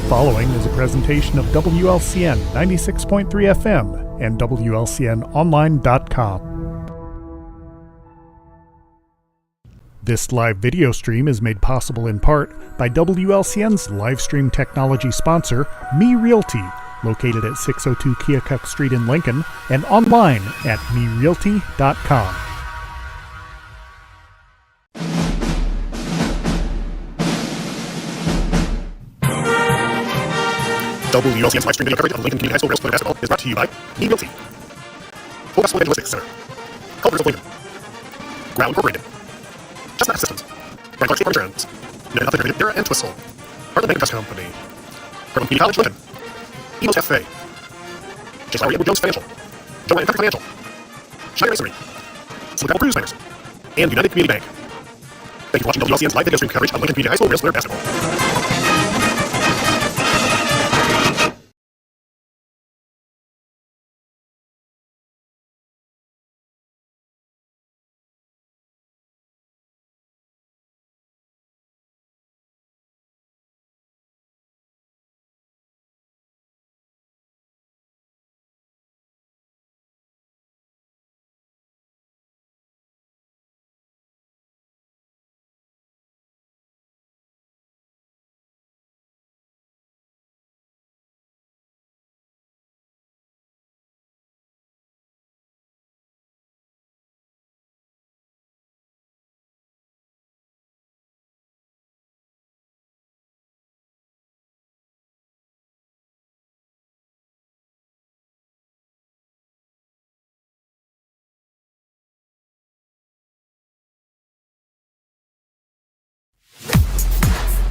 following is a presentation of WLCN 96.3 FM and WLCNonline.com. This live video stream is made possible in part by WLCN's live stream technology sponsor, Me Realty, located at 602 Keokuk Street in Lincoln, and online at merealty.com. WLCN's live stream video coverage of Lincoln Community High School girls football basketball is brought to you by Me Realty, Full Gospel Evangelistic Center, Culvers of Lincoln, Ground Incorporated, Chestnut Systems, Bright Clark State Farm Insurance, United Health Integrated Dara and Twistle, Heartland Bank and Trust Company, Kirkland Community College Lincoln, Eagles Cafe, Chase Lowry Edward Jones Financial, Joanne and Tucker Financial, Shire Racery, Silicon Cruise Liners, and United Community Bank. Thank you for watching WLCN's live video stream coverage of Lincoln Community High School girls football basketball.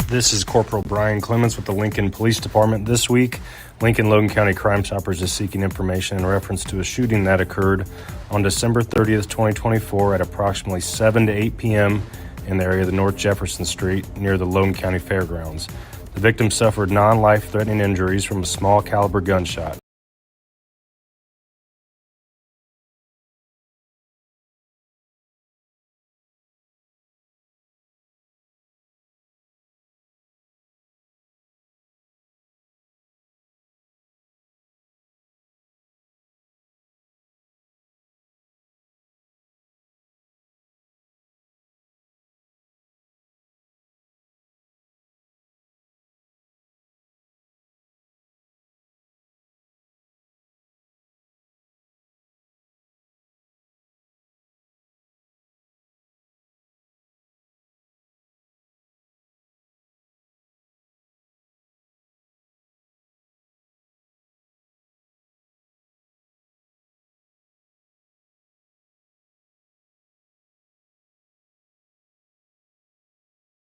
This is Corporal Brian Clements with the Lincoln Police Department. This week, Lincoln-Logan County Crime Stoppers is seeking information in reference to a shooting that occurred on December 30th, 2024 at approximately 7 to 8 p.m. in the area of the North Jefferson Street near the Logan County Fairgrounds. The victim suffered non-life-threatening injuries from a small caliber gunshot.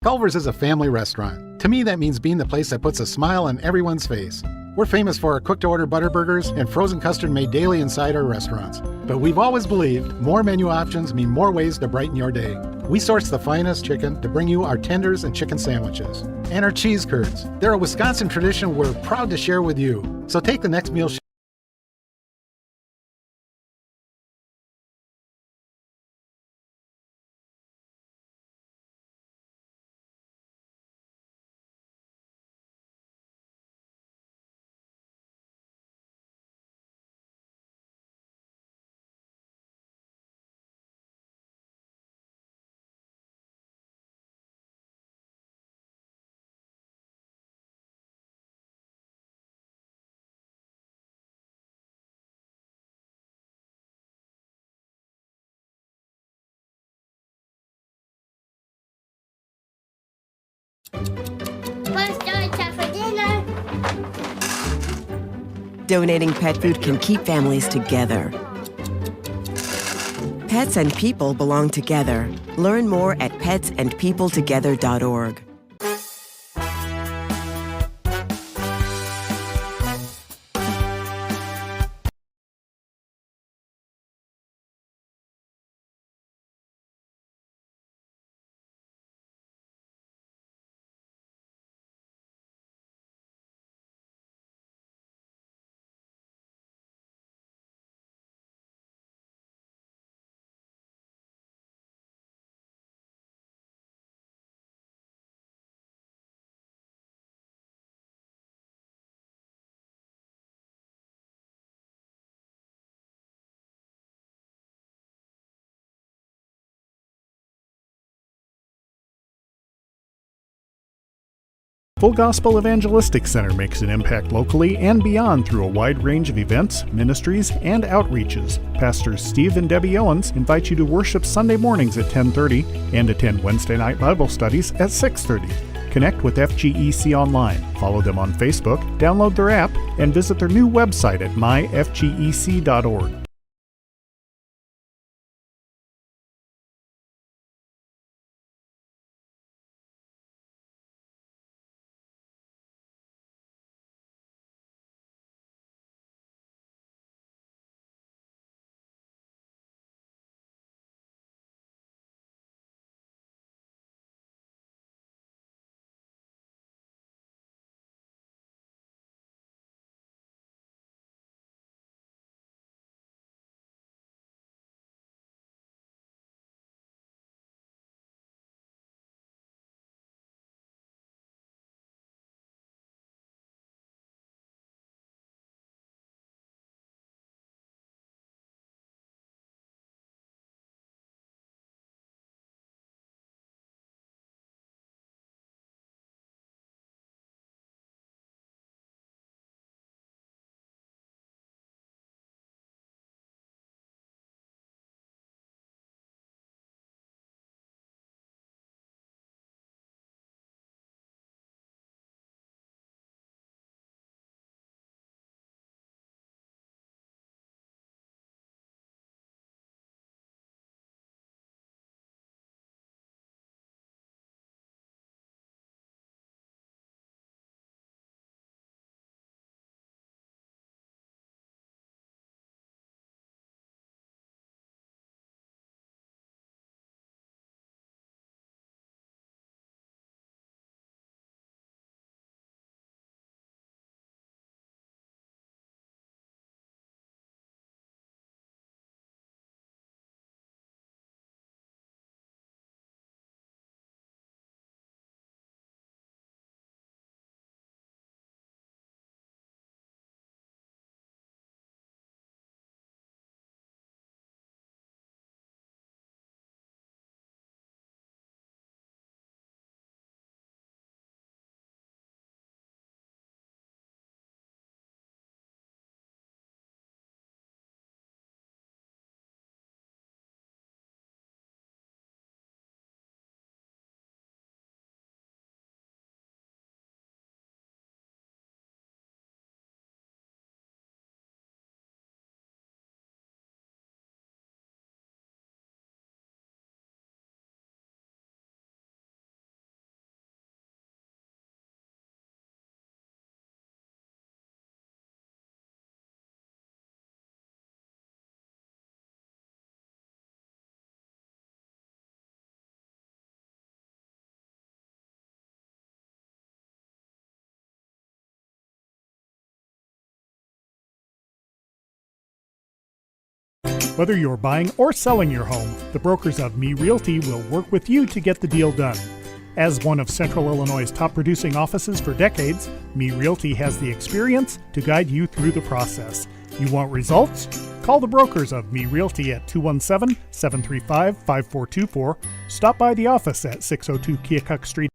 Culvers is a family restaurant. To me, that means being the place that puts a smile on everyone's face. We're famous for our cooked-to-order butter burgers and frozen custard made daily inside our restaurants. But we've always believed more menu options mean more ways to brighten your day. We source the finest chicken to bring you our tenders and chicken sandwiches. And our cheese curds. They're a Wisconsin tradition we're proud to share with you. So take the next meal Donating pet food can keep families together. Pets and people belong together. Learn more at petsandpeopletogether.org. Full Gospel Evangelistic Center makes an impact locally and beyond through a wide range of events, ministries, and outreaches. Pastors Steve and Debbie Owens invite you to worship Sunday mornings at 10:30 and attend Wednesday night Bible studies at 6:30. Connect with FGEC online, follow them on Facebook, download their app, and visit their new website at myfgec.org. Whether you're buying or selling your home, the brokers of Me Realty will work with you to get the deal done. As one of Central Illinois' top producing offices for decades, Me Realty has the experience to guide you through the process. You want results? Call the brokers of Me Realty at 217-735-5424. Stop by the office at 602 Keokuk Street.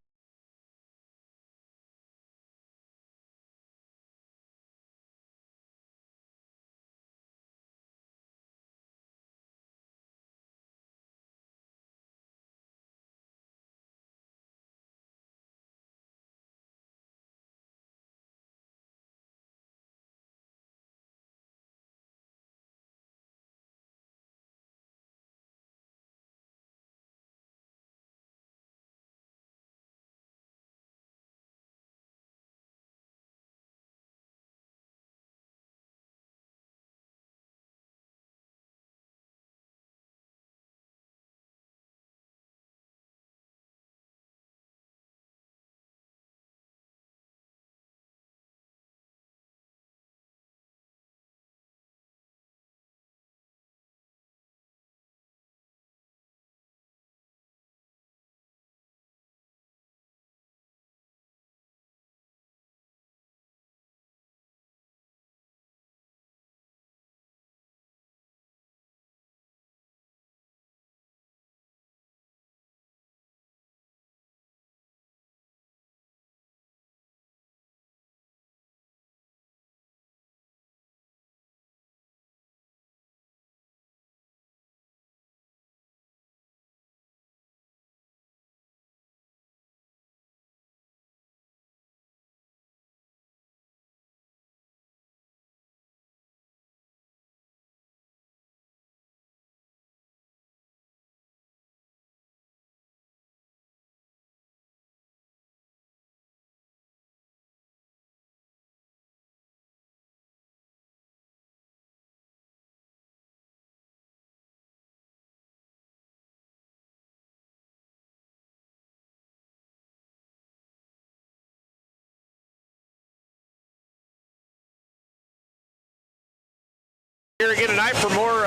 Here again tonight for more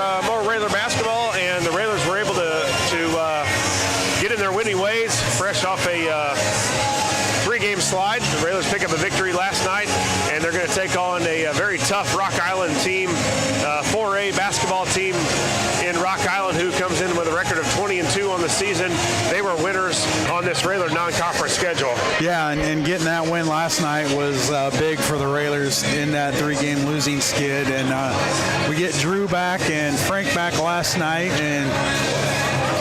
Railer basketball, and the Railers were able to get in their winning ways, fresh off a three-game slide. The Railers pick up a victory last night, and they're going to take on a very tough Rock Island team, 4A basketball team in Rock Island, who comes in with a record of 20-2 on the season. They were winners on this Railer non-conference schedule. Yeah, and getting that win last night was big for the Railers in that three-game losing skid. And we get Drew back and Frank back last night, and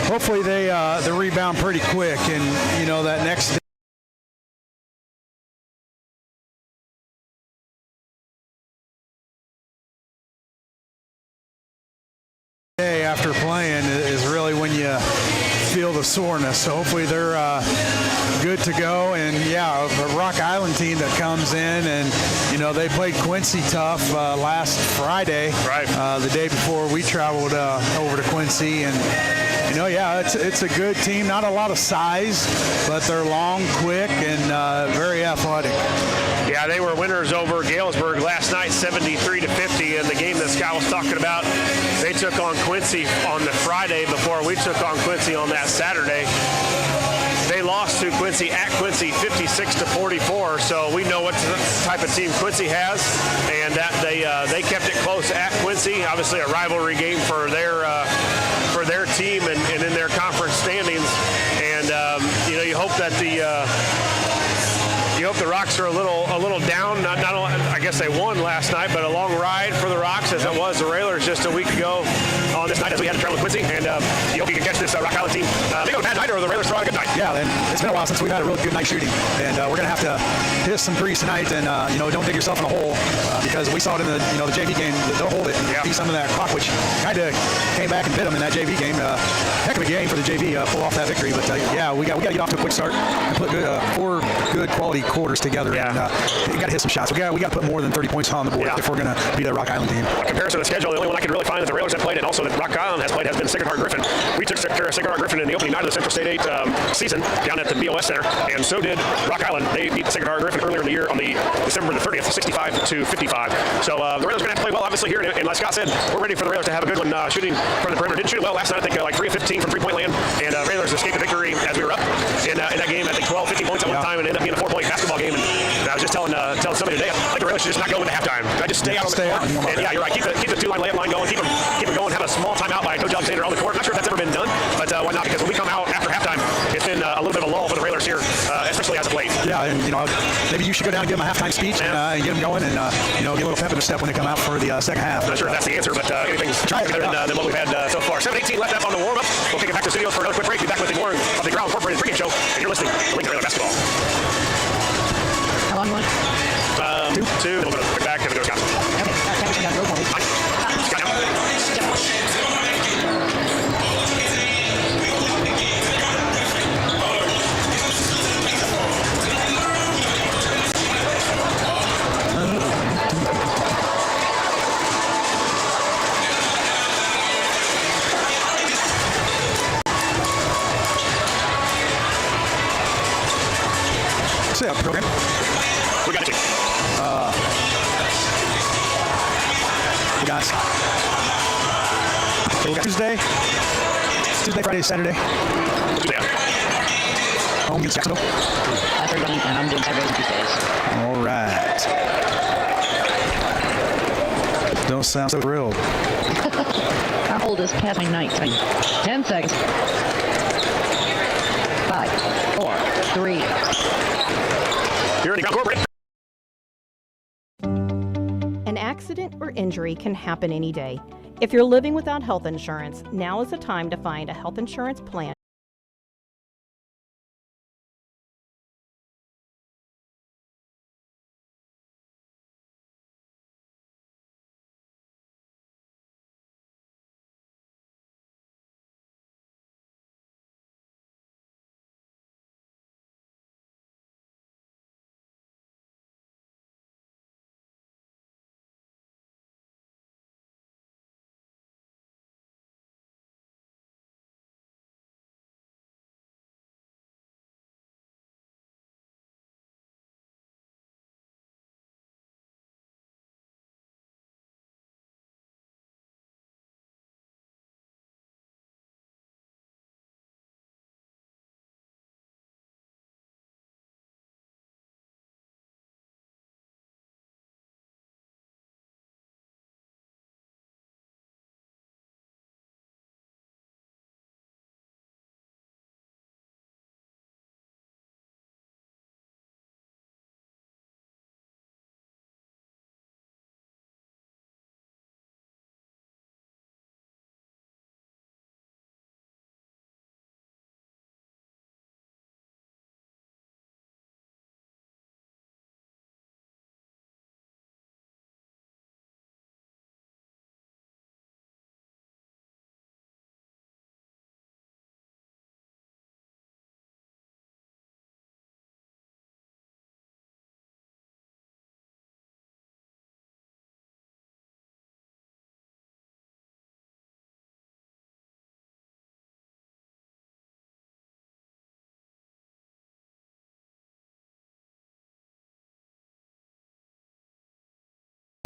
hopefully they rebound pretty quick. And, you know, that next day after playing is really when you feel the soreness. So hopefully they're good to go. And yeah, a Rock Island team that comes in, and you know, they played Quincy tough last Friday, right? The day before we traveled over to Quincy, and you know, yeah, it's a good team. Not a lot of size, but they're long, quick, and very athletic. Yeah, they were winners over Galesburg last night, 73-50. And the game that Scott was talking about, they took on Quincy on the Friday before we took on Quincy on that Saturday. They lost to Quincy at Quincy 56-44. So we know what type of team Quincy has, and that they kept it close at Quincy. Obviously, a rivalry game for their team and in their conference standings. And you know, you hope that the Rocks are a little down. Not only, I guess they won last night, but a long ride for the Rocks as it was the Railers just a week ago on this night as we had to travel with Quincy. And you hope you can catch this Rock Island team. They go a bad night, or the Railers throw out a good night. Yeah, and it's been a while since we've had a really good night shooting, and we're gonna have to hit some threes tonight. And you know, don't dig yourself in a hole because we saw it in the JV game. They'll hold it and beat some of that clock, which kind of came back and bit them in that JV game. Heck of a game for the JV, pull off that victory. But yeah, we got to get off to a quick start and put four good quality quarters together. Yeah. And we got to hit some shots. We got to put more than 30 points on the board if we're going to beat that Rock Island team. A comparison of the schedule, the only one I can really find that the Railers have played and also that Rock Island has played has been Sacred Heart Griffin. We took care of Sacred Heart Griffin in the opening night of the Central State 8 season down at the BOS Center, and so did Rock Island. They beat Sacred Heart Griffin earlier in the year on the December the 30th, 65-55. So the Railers are going to have to play well, obviously, here. And like Scott said, we're ready for the Railers to have a good one shooting from the perimeter. Didn't shoot it well last night. I think like 3 of 15 from three-point land, and Railers escaped the victory as we were up in that game. I think 12, 15 points at one time, and ended up being a 4-point basketball game. And I was just telling somebody today, I think the Railers should just not go into halftime. I just stay out on the court. And yeah, you're right. Keep the two-line layup line going. Keep it going. Have a small timeout by Coach Alexander on the court. I'm not sure if that's ever been done, but why not? Because when we come out after halftime, it's been a little bit of a lull for the Railers here, especially as of late. Yeah, and you know, maybe you should go down and give them a halftime speech and get them going, and you know, get a little pep in their step when they come out for the second half. I'm not sure if that's the answer, but anything's better than what we've had so far. 7:18 left up on the warm-up. We'll kick it back to the studios for another quick break. Be back with more of the Ground Incorporated pregame show, and you're listening to Lincoln Railer Basketball. How long you want? Two. We'll go quick back and go Scott. Okay, Scott now. Set up program. We got it. We got Tuesday, Friday, Saturday. Tuesday. Home against Jacksonville. That's everybody, and I'm doing Saturdays and Tuesdays. All right. Don't sound so thrilled. How old is past my night time? 10 seconds. 5, 4, 3. Here in the Ground Incorporated. An accident or injury can happen any day. If you're living without health insurance, now is the time to find a health insurance plan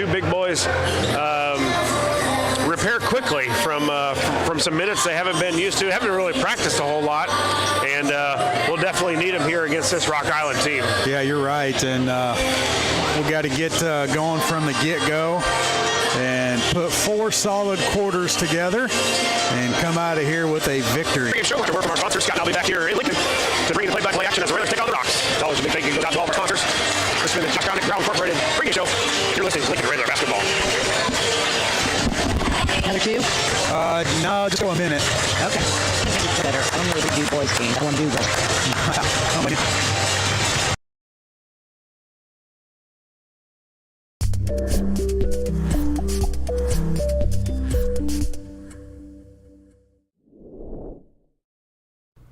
Two big boys repair quickly from some minutes they haven't been used to, haven't really practiced a whole lot, and we'll definitely need them here against this Rock Island team. Yeah, you're right, and we got to get going from the get-go and put 4 solid quarters together and come out of here with a victory. Show after word from our sponsors. Scott and I'll be back here in Lincoln to bring you the play-by-play action as the Railers take on the Rocks. It's always a big thank you goes out to all of our sponsors. This has been the Chuck Connick Ground Incorporated pregame show. You're listening to Lincoln Railer Basketball. Another 2? No, just go a minute. Okay. Better. I don't really do boys games. I want to do girls.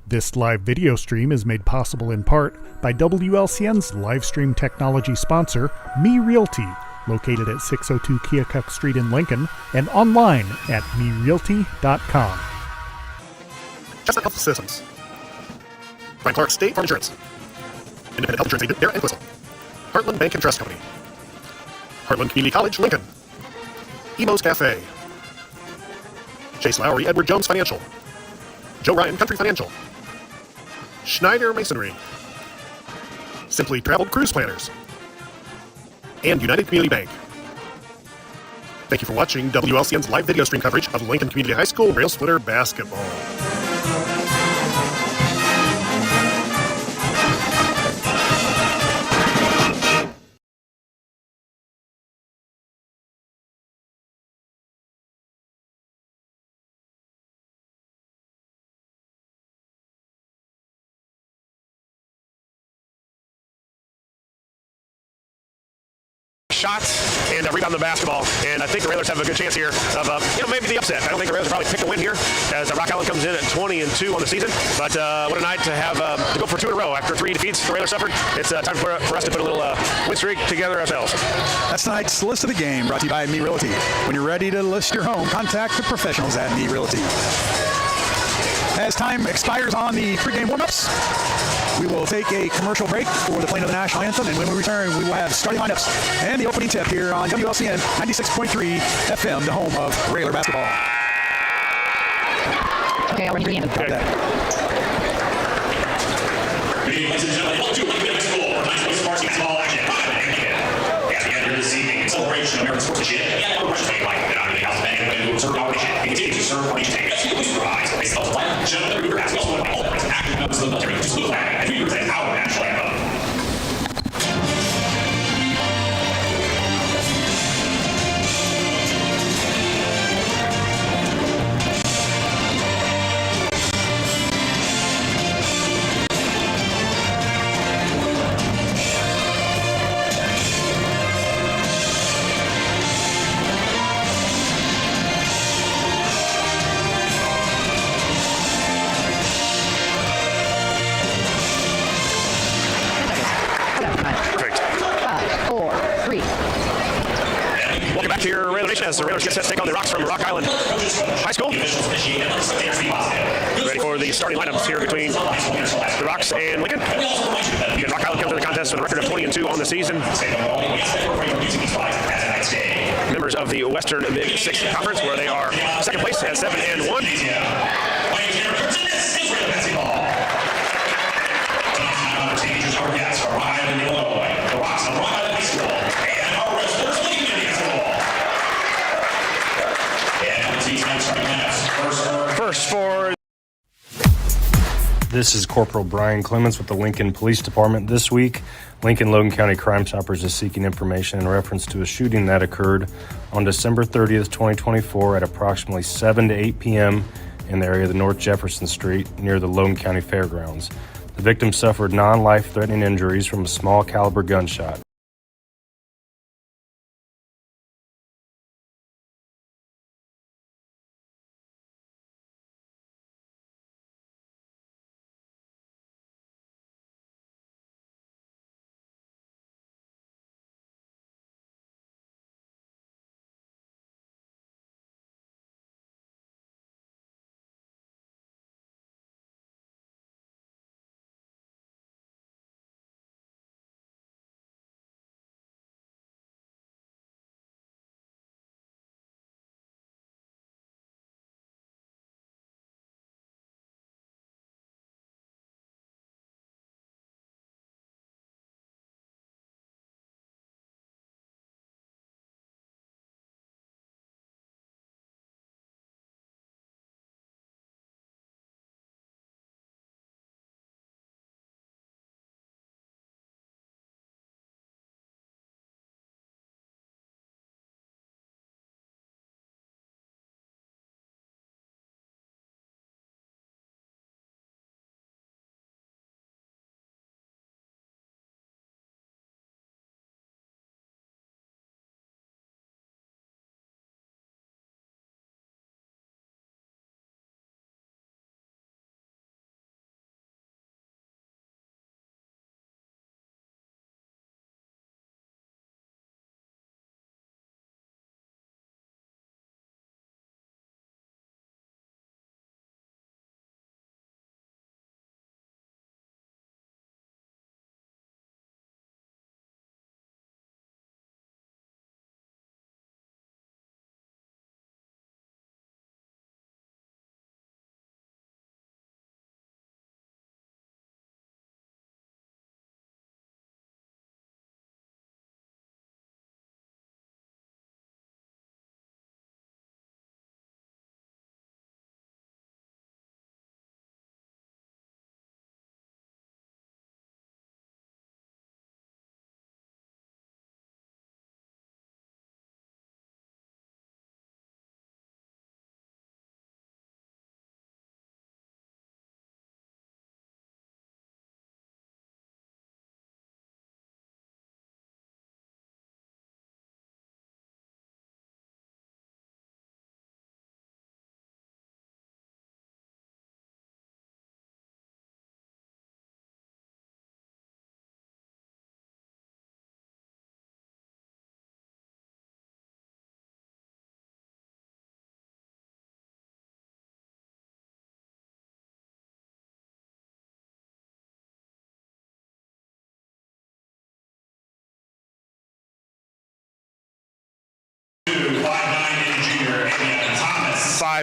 This live video stream is made possible in part by WLCN's live stream technology sponsor, Me Realty, located at 602 Keokuk Street in Lincoln, and online at merealty.com. Chestnut Health Systems. Frank Clark State Farm Insurance. Independent Health Insurance Agent, Bear and Whistle. Heartland Bank and Trust Company. Heartland Community College, Lincoln. Emo's Cafe. Chase Lowry, Edward Jones Financial. Joe Ryan Country Financial. Schneider Masonry. Simply Traveled Cruise Planners. And United Community Bank. Thank you for watching WLCN's live video stream coverage of Lincoln Community High School Rail Splitter Basketball. Shots and rebound the basketball, and I think the Railers have a good chance here of maybe the upset. I don't think the Railers will probably pick the win here as Rock Island comes in at 20-2 on the season, but what a night to have to go for 2 in a row after 3 defeats the Railers suffered. It's time for us to put a little win streak together ourselves. That's tonight's list of the game, brought to you by Me Realty. When you're ready to list your home, contact the professionals at Me Realty. As time expires on the pregame warm-ups, we will take a commercial break for the playing of the national anthem, and when we return, we will have starting lineups and the opening tip here on WLCN 96.3 FM, the home of Railer basketball. Okay, I'll run your anthem. Okay. Ladies and gentlemen, welcome to Lincoln High School for high school sports basketball action. As we enter this evening in celebration of American sportsmanship and our Russian like that on the house bank and will serve our nation and continue to serve our nation. As we always rise, they self-plan, gentlemen, we also want to all the active members of the military to salute the flag as we present our national anthem. Here, Railer Nation, as the Railers get set to take on the Rocks from Rock Island High School. Ready for the starting lineups here between the Rocks and Lincoln. Again, Rock Island comes to the contest with a record of 20-2 on the season. Members of the Western Big Six Conference, where they are second place at 7-1. First for... This is Corporal Brian Clements with the Lincoln Police Department. This week, Lincoln Logan County Crime Stoppers is seeking information in reference to a shooting that occurred on December 30th, 2024 at approximately 7 to 8 p.m. in the area of the North Jefferson Street near the Logan County Fairgrounds. The victim suffered non-life-threatening injuries from a small caliber gunshot.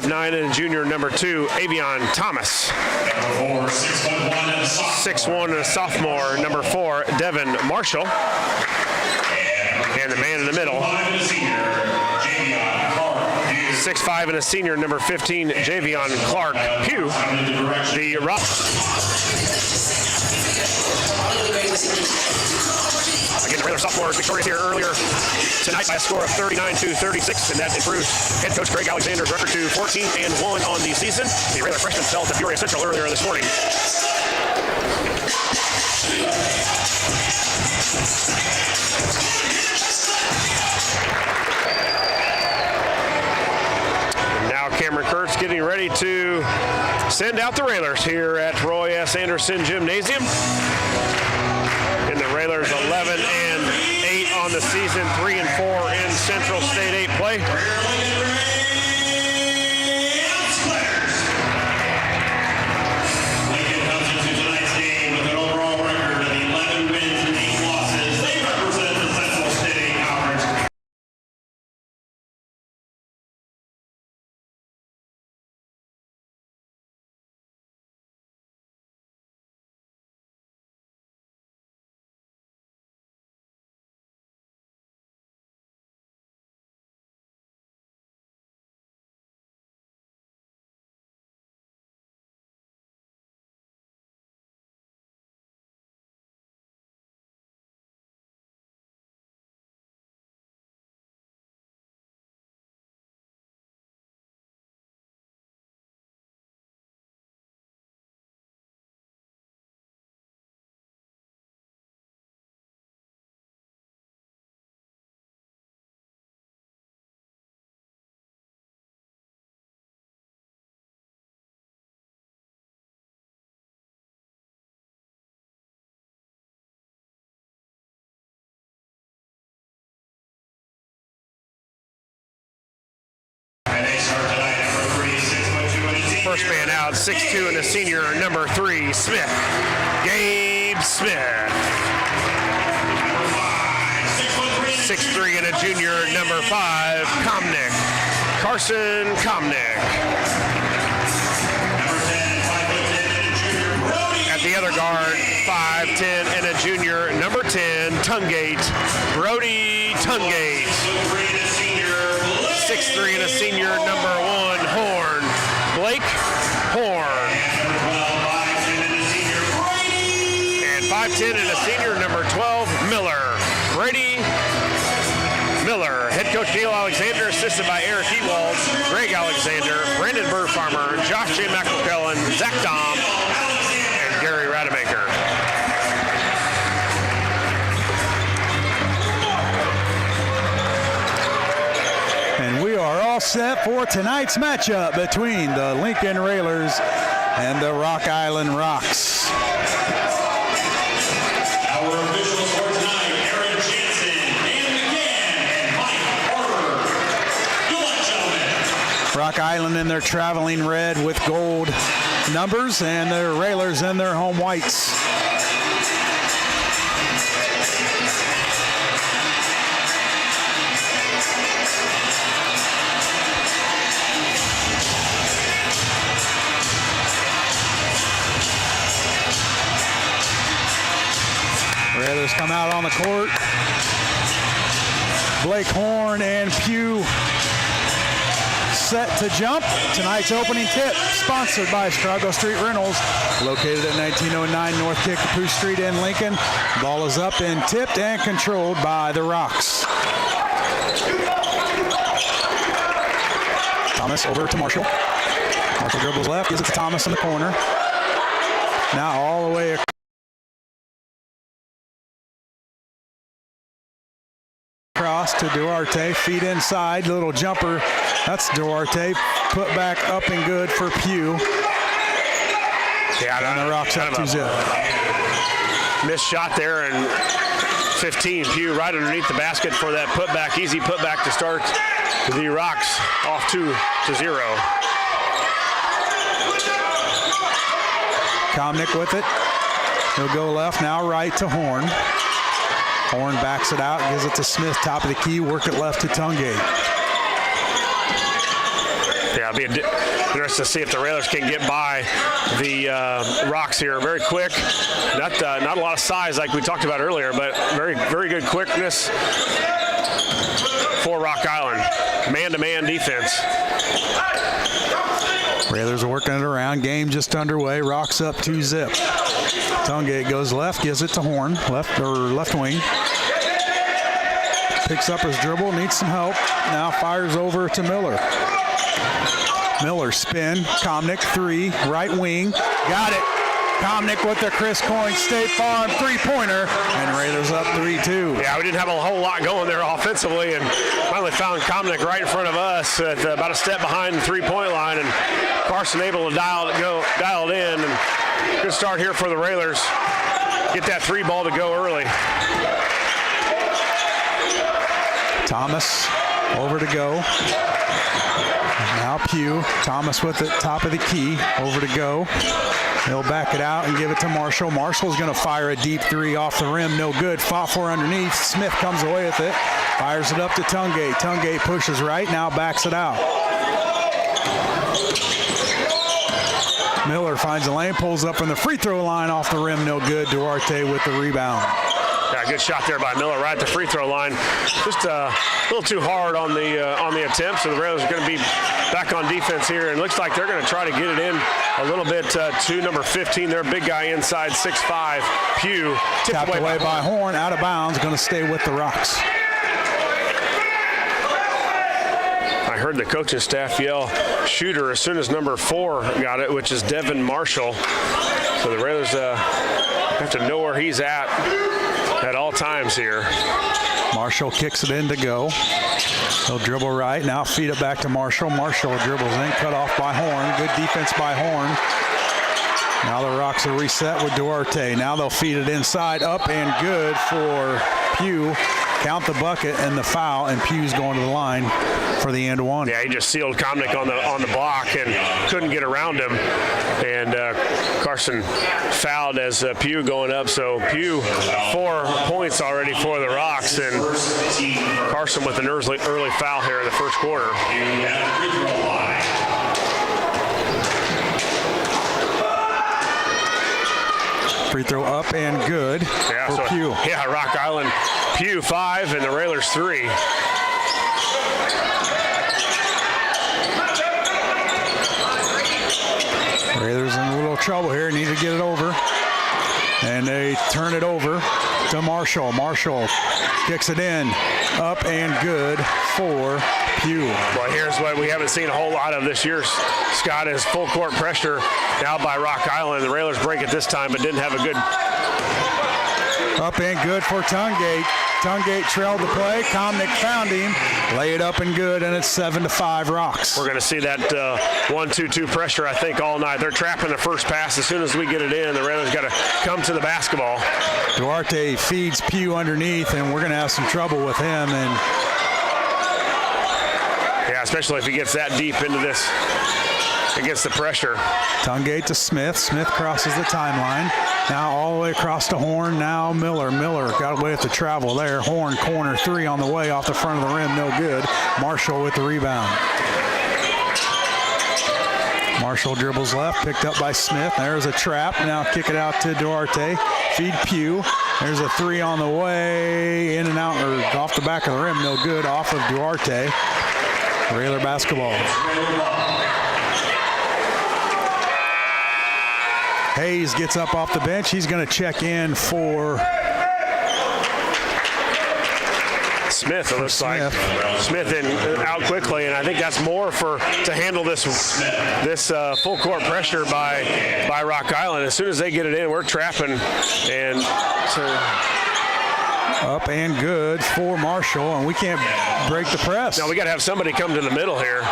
5'9", and junior number 2, Avion Thomas. Number 4, 6'1", and a sophomore, number 4, Devin Marshall. And the man in the middle, 6'5", and a senior, number 15, Javion Clark Pugh. The Rock. Again, the Railer sophomores victorious here earlier tonight by a score of 39-36, and that improves head coach Greg Alexander's record to 14-1 on the season. The Railer freshmen fell to Peoria Central earlier this morning. And now Cameron Kurtz getting ready to send out the Railers here at Roy S. Anderson Gymnasium. And the Railers 11-8 on the season, 3-4 in Central State 8 play. Lincoln comes into tonight's game with an overall record of 11 wins and 8 losses. They represent the Central State 8 Conference. First man out, 6'2", and a senior, number 3, Smith. Gabe Smith. 6'3", and a junior, number 5, Komnick. Carson Komnick. At the other guard, 5'10", and a junior, number 10, Tungate. Brody Tungate. 6'3", and a senior, number 1, Horn. Blake Horn. And 5'10", and a senior, number 12, Miller. Brady Miller. Head coach Neil Alexander, assisted by Eric Ewald, Greg Alexander, Brandon Burfarmer, Josh J. McElkellan, Zach Dom, and Gary Rademacher. And we are all set for tonight's matchup between the Lincoln Railers and the Rock Island Rocks. Our officials for tonight, Aaron Jansen, Dan McGann, and Mike Porter. Good luck, gentlemen. Rock Island in their traveling red with gold numbers, and the Railers in their home whites. Railers come out on the court. Blake Horn and Pugh set to jump. Tonight's opening tip, sponsored by Chicago Street Rentals, located at 1909 North Kickapoo Street in Lincoln. Ball is up and tipped and controlled by the Rocks. Thomas over to Marshall. Marshall dribbles left, gives it to Thomas in the corner. Now all the way across to Duarte, feet inside, little jumper. That's Duarte, put back up and good for Pugh. Yeah, and the Rocks up 2-0. Missed shot there, and 15, Pugh right underneath the basket for that putback, easy putback to start the Rocks off 2-0. Komnick with it. He'll go left, now right to Horn. Horn backs it out, gives it to Smith, top of the key, work it left to Tungate. Yeah, be interesting to see if the Railers can get by the Rocks here. Very quick, not a lot of size like we talked about earlier, but very, very good quickness for Rock Island. Man-to-man defense. Railers are working it around. Game just underway. Rocks up 2-zip. Tungate goes left, gives it to Horn, left wing. Picks up his dribble, needs some help. Now fires over to Miller. Miller spin, Comnick 3, right wing, got it. Comnick with the Chris Coyne State Farm three-pointer, and Raiders up 3-2. Yeah, we didn't have a whole lot going there offensively, and finally found Comnick right in front of us at about a step behind the three-point line, and Carson able to dial it in, and good start here for the Railers. Get that three ball to go early. Thomas over to go. Now Pugh. Thomas with the top of the key. Over to go. He'll back it out and give it to Marshall. Marshall's going to fire a deep three off the rim. No good. Fought for underneath. Smith comes away with it. Fires it up to Tungate. Tungate pushes right. Now backs it out. Miller finds a lane. Pulls up from the free throw line off the rim. No good. Duarte with the rebound. Yeah, good shot there by Miller right at the free throw line. Just a little too hard on the attempt, so the Railers are going to be back on defense here, and looks like they're going to try to get it in a little bit to number 15. Their big guy inside, 6'5", Pugh. Tapped away by Horn, out of bounds, going to stay with the Rocks. I heard the coaching staff yell shooter as soon as number 4 got it, which is Devin Marshall. So the Railers have to know where he's at all times here. Marshall kicks it in to go. He'll dribble right. Now feed it back to Marshall. Marshall dribbles in, cut off by Horn. Good defense by Horn. Now the Rocks are reset with Duarte. Now they'll feed it inside, up and good for Pugh. Count the bucket and the foul, and Pugh's going to the line for the and one. Yeah, he just sealed Comnick on the block and couldn't get around him. And Carson fouled as Pugh going up. So Pugh, 4 points already for the Rocks, and Carson with an early foul here in the first quarter. Free throw up and good for Pugh. Yeah, Rock Island, Pugh 5 and the Railers 3. Railers in a little trouble here, need to get it over. And they turn it over to Marshall. Marshall kicks it in, up and good for Pugh. Well, here's what we haven't seen a whole lot of this year, Scott, is full court pressure now by Rock Island. The Railers break it this time, but didn't have a good. Up and good for Tungate. Tungate trailed the play. Comnick found him. Lay it up and good, and it's 7-5 Rocks. We're going to see that 1-2-2 pressure, I think, all night. They're trapping the first pass. As soon as we get it in, the Railers got to come to the basketball. Duarte feeds Pugh underneath, and we're going to have some trouble with him. And yeah, especially if he gets that deep into this against the pressure. Tungate to Smith. Smith crosses the timeline. Now all the way across to Horn. Now Miller. Miller got away with the travel there. Horn corner 3 on the way off the front of the rim. No good. Marshall with the rebound. Marshall dribbles left. Picked up by Smith. There's a trap. Now kick it out to Duarte. Feed Pugh. There's a 3 on the way. In and out, or off the back of the rim. No good. Off of Duarte. Railer basketball. Hayes gets up off the bench. He's going to check in for Smith. It looks like Smith out quickly, and I think that's more to handle this full court pressure by Rock Island. As soon as they get it in, we're trapping, and up and good for Marshall, and we can't break the press. No, we got to have somebody come to the middle here.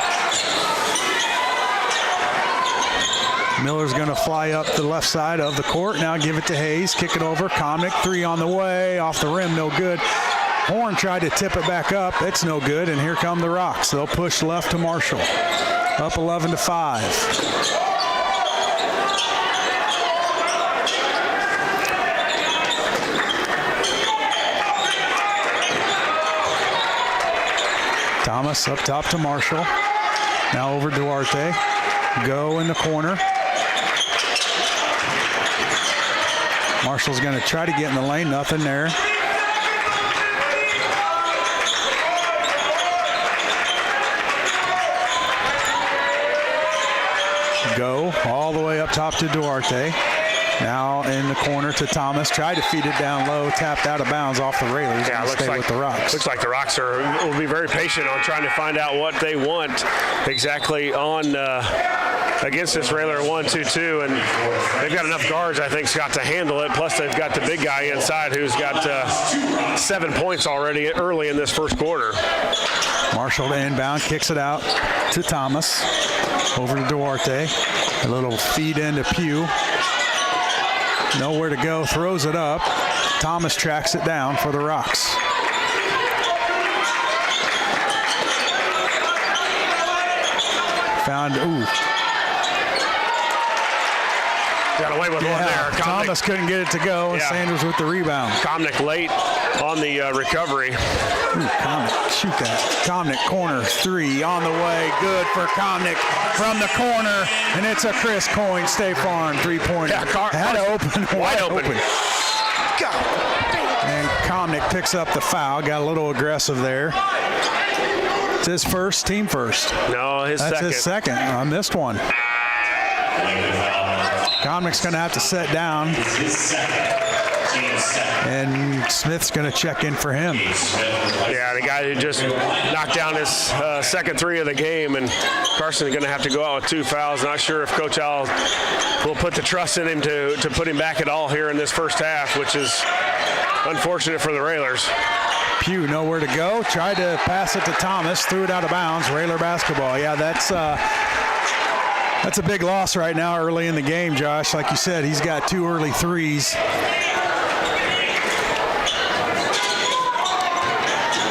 Miller's going to fly up the left side of the court. Now give it to Hayes. Kick it over. Comnick, 3 on the way. Off the rim, no good. Horn tried to tip it back up. It's no good. And here come the Rocks. They'll push left to Marshall. Up 11-5. Thomas up top to Marshall. Now over Duarte. Go in the corner. Marshall's going to try to get in the lane. Nothing there. Go all the way up top to Duarte. Now in the corner to Thomas. Tried to feed it down low. Tapped out of bounds off the railers. Yeah, looks like with the Rocks. Looks like the Rocks will be very patient on trying to find out what they want exactly on against this Railer 1-2-2, and they've got enough guards, I think, Scott, to handle it. Plus, they've got the big guy inside who's got 7 points already early in this first quarter. Marshall to inbound, kicks it out to Thomas. Over to Duarte. A little feed into Pugh. Nowhere to go, throws it up. Thomas tracks it down for the Rocks. Found, Got away with one there. Thomas couldn't get it to go. Yeah. Sanders with the rebound. Comnick late on the recovery. Comnick, shoot that. Comnick, corner three on the way. Good for Comnick from the corner. And it's a Chris Coyne State Farm three-pointer. Yeah, had to open, wide open. And Comnick picks up the foul. Got a little aggressive there. It's his first, team first. No, That's his second. I missed one. Comnick's going to have to set down. And Smith's going to check in for him. Yeah, the guy who just knocked down his second three of the game, and Carson's going to have to go out with 2 fouls. Not sure if Coach Al will put the trust in him to put him back at all here in this first half, which is unfortunate for the Railers. Pugh nowhere to go. Tried to pass it to Thomas, threw it out of bounds. Railer basketball. Yeah, that's a big loss right now early in the game, Josh. Like you said, he's got 2 early threes.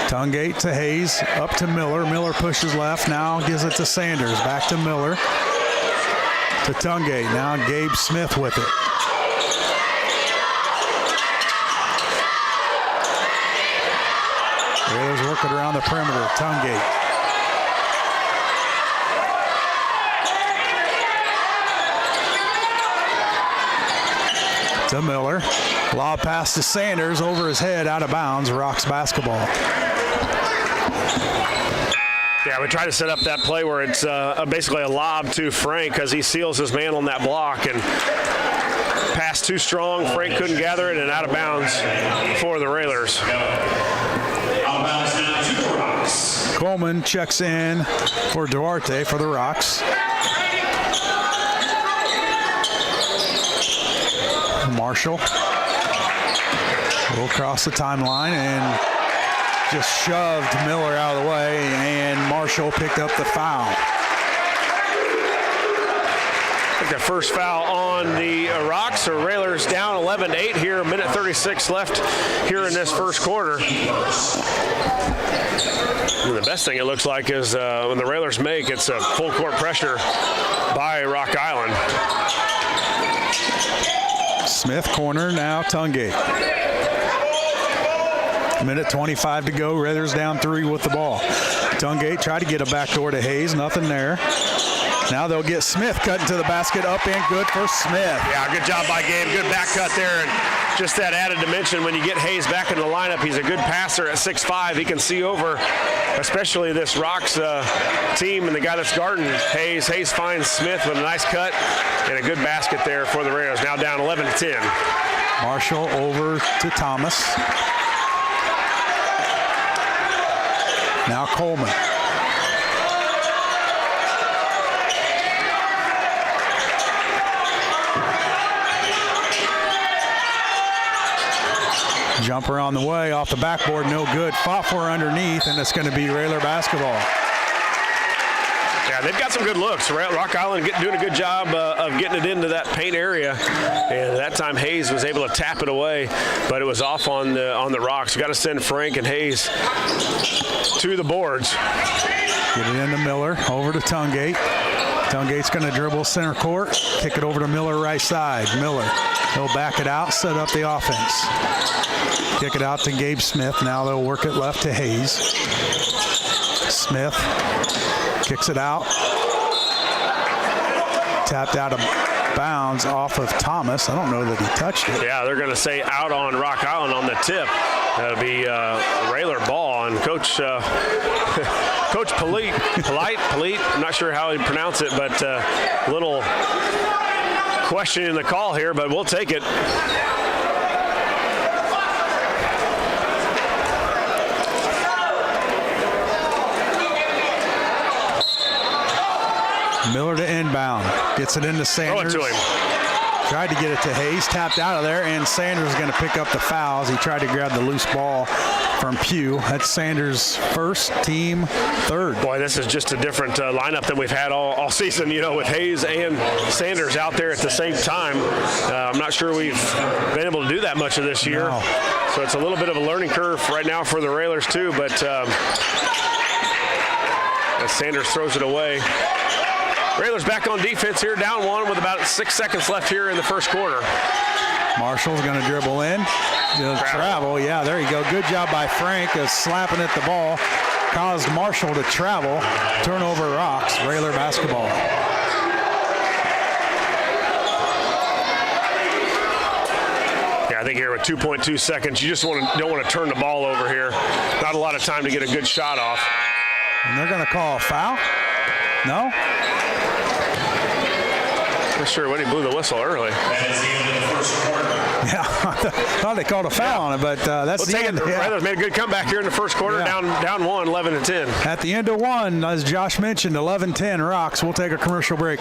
Tungate to Hayes, up to Miller. Miller pushes left, now gives it to Sanders. Back to Miller, to Tungate. Now Gabe Smith with it. Railers working around the perimeter. Tungate. To Miller. Lob pass to Sanders over his head, out of bounds. Rocks basketball. Yeah, we try to set up that play where it's basically a lob to Frank as he seals his man on that block, and pass too strong. Frank couldn't gather it, and out of bounds for the Railers. Coleman checks in for Duarte for the Rocks. Marshall will cross the timeline and just shoved Miller out of the way, and Marshall picked up the foul. I think the first foul on the Rocks. So Railers down 11-8 here, a minute 36 left here in this first quarter. And the best thing it looks like is when the Railers make, it's a full court pressure by Rock Island. Smith corner now, Tungate. Minute 25 to go. Railers down 3 with the ball. Tungate tried to get a backdoor to Hayes. Nothing there. Now they'll get Smith cut into the basket. Up and good for Smith. Yeah, good job by Gabe. Good back cut there. And just that added dimension when you get Hayes back in the lineup. He's a good passer at 6'5". He can see over, especially this Rocks team and the guy that's guarding Hayes. Hayes finds Smith with a nice cut and a good basket there for the Raiders. Now down 11-10. Marshall over to Thomas. Now Coleman. Jumper on the way, off the backboard, no good. Fought for underneath, and it's going to be Railer basketball. Yeah, they've got some good looks. Rock Island doing a good job of getting it into that paint area, and that time Hayes was able to tap it away, but it was off on the Rocks. You got to send Frank and Hayes to the boards. Get it into Miller, over to Tungate. Tungate's going to dribble center court, kick it over to Miller right side. Miller, he'll back it out, set up the offense. Kick it out to Gabe Smith. Now they'll work it left to Hayes. Smith kicks it out. Tapped out of bounds off of Thomas. I don't know that he touched it. Yeah, they're going to say out on Rock Island on the tip. That'll be Railer ball. And Coach Polite, I'm not sure how he'd pronounce it, but little question in the call here, but we'll take it. Miller to inbound. Gets it into Sanders. Throw it to him. Tried to get it to Hayes. Tapped out of there, and Sanders is going to pick up the fouls. He tried to grab the loose ball from Pugh. That's Sanders' first, team third. Boy, this is just a different lineup than we've had all season, with Hayes and Sanders out there at the same time. I'm not sure we've been able to do that much of this year. No. So it's a little bit of a learning curve right now for the Railers too, but as Sanders throws it away. Railers back on defense here, down one with about 6 seconds left here in the first quarter. Marshall's going to dribble in. Travel. Yeah, there you go. Good job by Frank slapping at the ball. Caused Marshall to travel. Turnover Rocks. Railer basketball. Yeah, I think here with 2.2 seconds, you just don't want to turn the ball over here. Not a lot of time to get a good shot off. And they're going to call a foul? No? Not sure when he blew the whistle early. Yeah, I thought they called a foul on it, but that's the end. The Railers made a good comeback here in the first quarter, down one, 11-10. At the end of one, as Josh mentioned, 11-10 Rocks. We'll take a commercial break.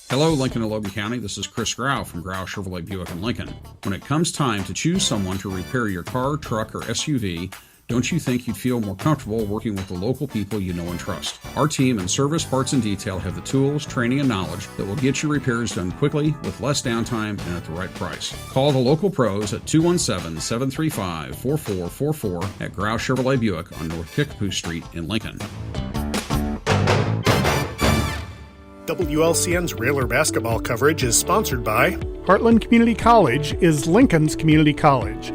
Hello, Lincoln and Logan County. This is Chris Grau from Grau Chevrolet Buick in Lincoln. When it comes time to choose someone to repair your car, truck, or SUV, don't you think you'd feel more comfortable working with the local people you know and trust? Our team in service, parts, and detail have the tools, training, and knowledge that will get your repairs done quickly with less downtime and at the right price. Call the local pros at 217-735-4444 at Grau Chevrolet Buick on North Kickapoo Street in Lincoln. WLCN's Railer basketball coverage is sponsored by Heartland Community College is Lincoln's community college.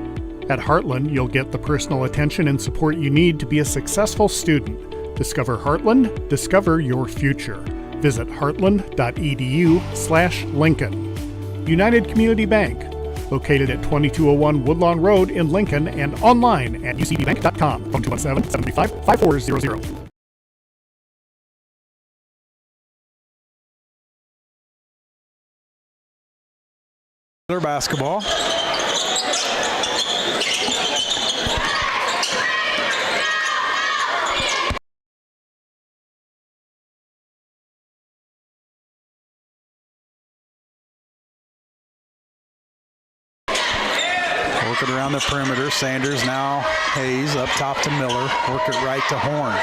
At Heartland, you'll get the personal attention and support you need to be a successful student. Discover Heartland, discover your future. Visit heartland.edu/Lincoln. United Community Bank, located at 2201 Woodlawn Road in Lincoln and online at ucbbank.com. Phone 217-735-5400. Basketball. Work it around the perimeter. Sanders now Hayes up top to Miller. Work it right to Horn.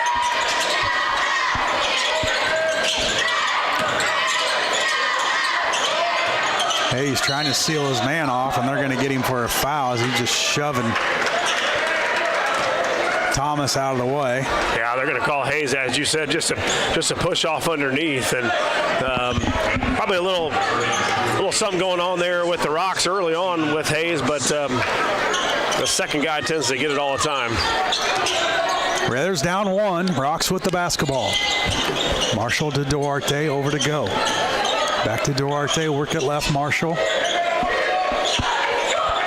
Hayes trying to seal his man off, and they're going to get him for a foul as he's just shoving Thomas out of the way. Yeah, they're going to call Hayes, as you said, just to push off underneath, and probably a little something going on there with the Rocks early on with Hayes, but the second guy tends to get it all the time. Raiders down one. Rocks with the basketball. Marshall to Duarte, over to Go. Back to Duarte, work it left, Marshall.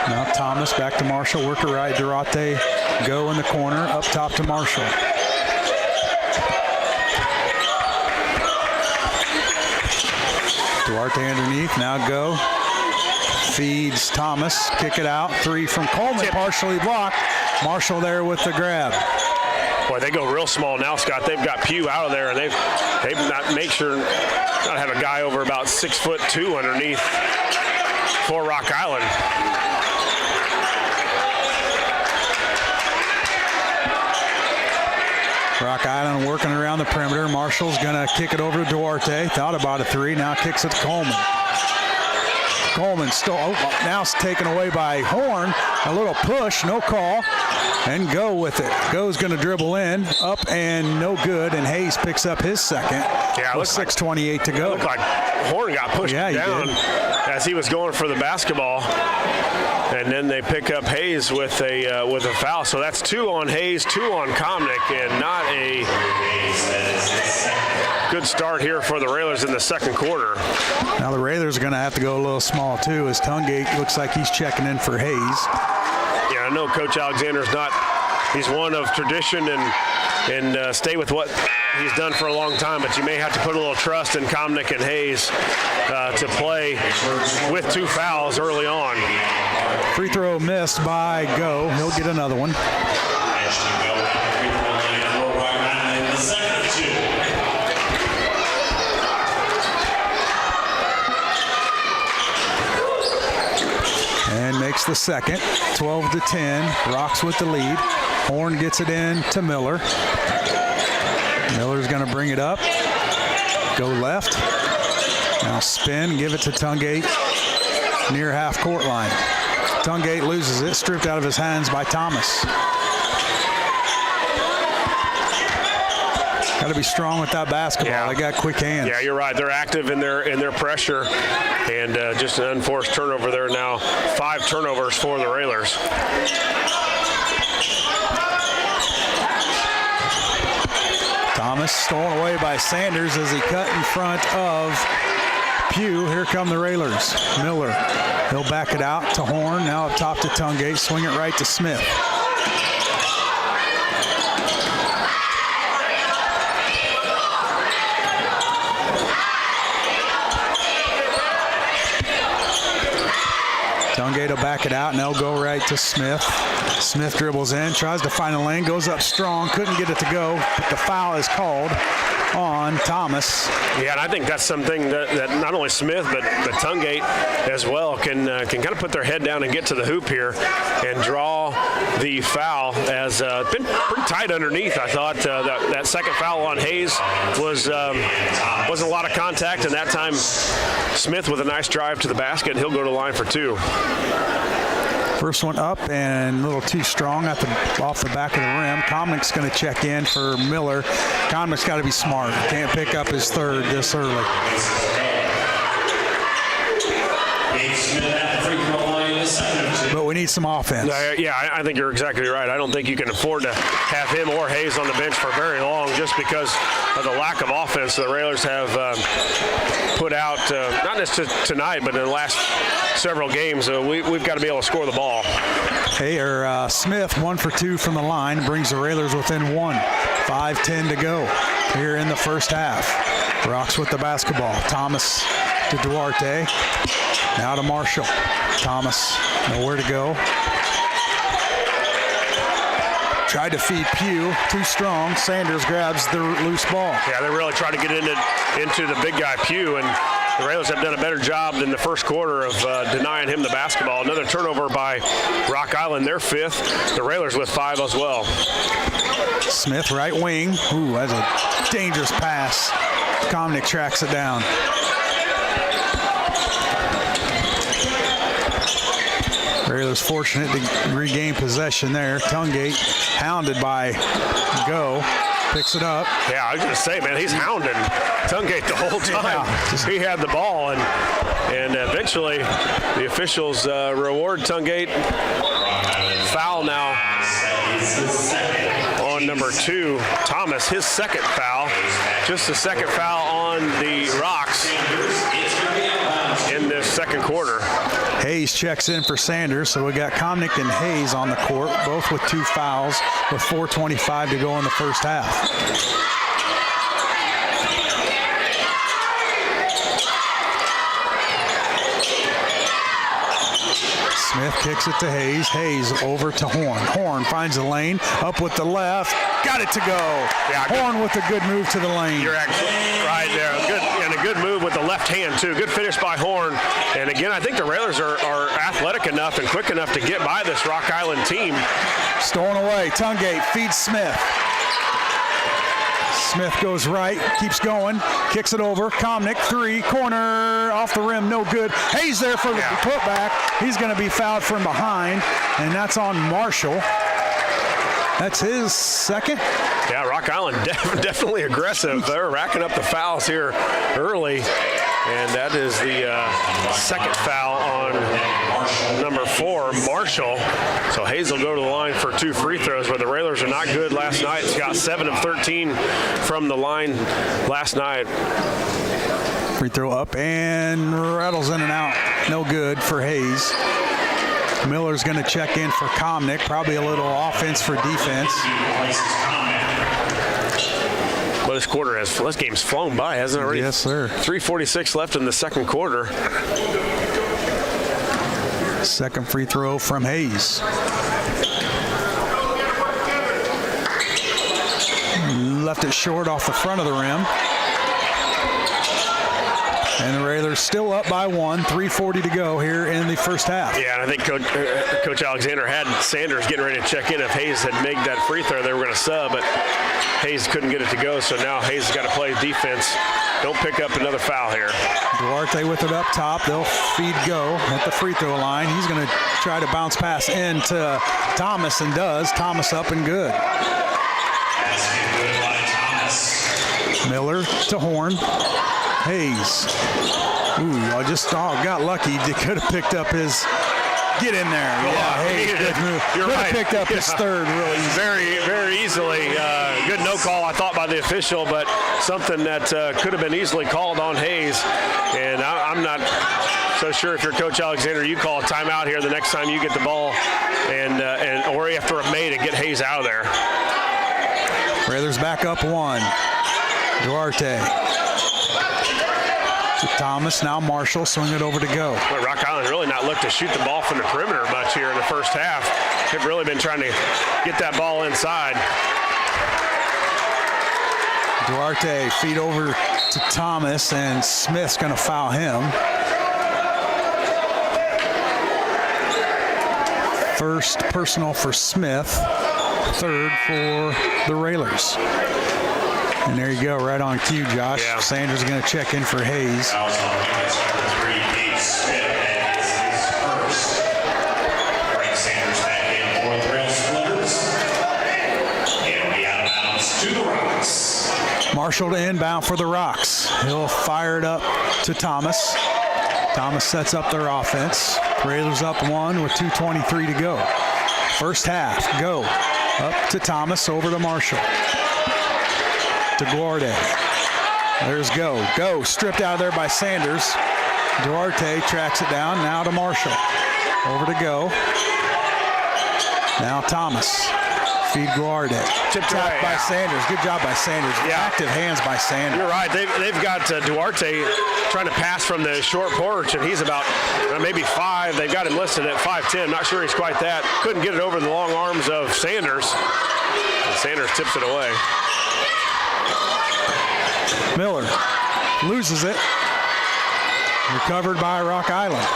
Now Thomas back to Marshall, work it right, Duarte, Go in the corner, up top to Marshall. Duarte underneath, now Go. Feeds Thomas, kick it out, three from Coleman, partially blocked. Marshall there with the grab. Boy, they go real small now, Scott. They've got Pugh out of there, and they've not make sure not have a guy over about 6'2" underneath for Rock Island. Rock Island working around the perimeter. Marshall's gonna kick it over to Duarte. Thought about a three, now kicks it to Coleman. Coleman still, now it's taken away by Horn. A little push, no call, and Go with it. Go's going to dribble in, up and no good, and Hayes picks up his second. Yeah, with 6:28 to go. It looked like Horn got pushed down as he was going for the basketball. And then they pick up Hayes with a foul. So that's 2 on Hayes, 2 on Komnick, and not a good start here for the Railers in the second quarter. Now the Railers are going to have to go a little small too, as Tungate looks like he's checking in for Hayes. Yeah, I know Coach Alexander's he's one of tradition and stay with what he's done for a long time, but you may have to put a little trust in Komnick and Hayes to play with 2 fouls early on. Free throw missed by Go. He'll get another one. And makes the second. 12-10. Rocks with the lead. Horn gets it in to Miller. Miller's going to bring it up. Go left. Now spin, give it to Tungate near half court line. Tungate loses it, stripped out of his hands by Thomas. Got to be strong with that basketball. Yeah. They got quick hands. Yeah, you're right. They're active in their pressure, and just an unforced turnover there now. 5 turnovers for the Railers. Thomas stolen away by Sanders as he cut in front of Pugh. Here come the Railers. Miller, he'll back it out to Horn. Now up top to Tungate. Swing it right to Smith. Tungate will back it out, and they'll go right to Smith. Smith dribbles in, tries to find a lane, goes up strong, couldn't get it to go, but the foul is called on Thomas. Yeah, and I think that's something that not only Smith but Tungate as well can kind of put their head down and get to the hoop here and draw the foul. As been pretty tight underneath. I thought that second foul on Hayes wasn't a lot of contact, and that time Smith with a nice drive to the basket. He'll go to the line for 2. First one up and a little too strong off the back of the rim. Komnick's going to check in for Miller. Komnick's got to be smart. Can't pick up his third this early. But we need some offense. Yeah, I think you're exactly right. I don't think you can afford to have him or Hayes on the bench for very long just because of the lack of offense the Railers have put out, not just tonight, but in the last several games. We've got to be able to score the ball. Smith, 1 for 2 from the line, brings the Railers within 1. 5:10 to go here in the first half. Rocks with the basketball. Thomas to Duarte. Now to Marshall. Thomas, nowhere to go. Tried to feed Pugh, too strong. Sanders grabs the loose ball. Yeah, they really tried to get into the big guy Pugh, and the Railers have done a better job than the first quarter of denying him the basketball. Another turnover by Rock Island, their 5th. The Railers with 5 as well. Smith, right wing. Ooh, that's a dangerous pass. Komnick tracks it down. Railers fortunate to regain possession there. Tungate hounded by Go. Picks it up. Yeah, I was going to say, man, he's hounding Tungate the whole time. Yeah. He had the ball, and eventually the officials reward Tungate. Foul now on number 2, Thomas. His second foul. Just the second foul on the Rocks in this second quarter. Hayes checks in for Sanders, so we got Komnick and Hayes on the court, both with 2 fouls, with 4:25 to go in the first half. Smith kicks it to Hayes. Hayes over to Horn. Horn finds a lane, up with the left, got it to go. Yeah, Horn with a good move to the lane. You're actually right there. And a good move with the left hand, too. Good finish by Horn. And again, I think the Railers are athletic enough and quick enough to get by this Rock Island team. Stolen away. Tungate feeds Smith. Smith goes right, keeps going, kicks it over. Komnick, 3, corner, off the rim, no good. Hayes there for the putback. He's going to be fouled from behind, and that's on Marshall. That's his second. Yeah, Rock Island definitely aggressive. They're racking up the fouls here early, and that is the second foul on number 4, Marshall. So Hayes will go to the line for 2 free throws, but the Railers are not good last night. He's got 7 of 13 from the line last night. Free throw up and rattles in and out. No good for Hayes. Miller's going to check in for Komnick. Probably a little offense for defense. Well, this game's flown by, hasn't it already? Yes, sir. 3:46 left in the second quarter. Second free throw from Hayes. Left it short off the front of the rim. And the Railers still up by 1, 3:40 to go here in the first half. Yeah, and I think Coach Alexander had Sanders getting ready to check in. If Hayes had made that free throw, they were going to sub, but Hayes couldn't get it to go, so now Hayes has got to play defense. Don't pick up another foul here. Duarte with it up top. They'll feed go at the free throw line. He's going to try to bounce pass into Thomas and does. Thomas up and good. Miller to Horn. Hayes. Ooh, I just got lucky. They could have picked up his. Get in there. Yeah, Hayes. Good move. You're could right. have picked up his third really easy. Very, very easily. Good no call, I thought, by the official, but something that could have been easily called on Hayes. And I'm not so sure if you're Coach Alexander, you call a timeout here the next time you get the ball, or after a May to get Hayes out of there. Railers back up 1. Duarte. To Thomas, now Marshall, swing it over to go. Well, Rock Island really not looked to shoot the ball from the perimeter much here in the first half. They've really been trying to get that ball inside. Duarte feed over to Thomas, and Smith's going to foul him. First personal for Smith, third for the Railers. And there you go, right on cue, Josh. Yeah. Sanders is going to check in for Hayes. Marshall to inbound for the Rocks. He'll fire it up to Thomas. Thomas sets up their offense. Railers up 1 with 2:23 to go. First half, go. Up to Thomas, over to Marshall. To Duarte. There's go. Go, stripped out of there by Sanders. Duarte tracks it down, now to Marshall. Over to go. Now Thomas. Feed Duarte. Tapped by Sanders. Good job by Sanders. Yeah. Active hands by Sanders. You're right. They've got Duarte trying to pass from the short porch, and he's about maybe 5. They've got him listed at 5'10". Not sure he's quite that. Couldn't get it over the long arms of Sanders. And Sanders tips it away. Miller loses it. Recovered by Rock Island.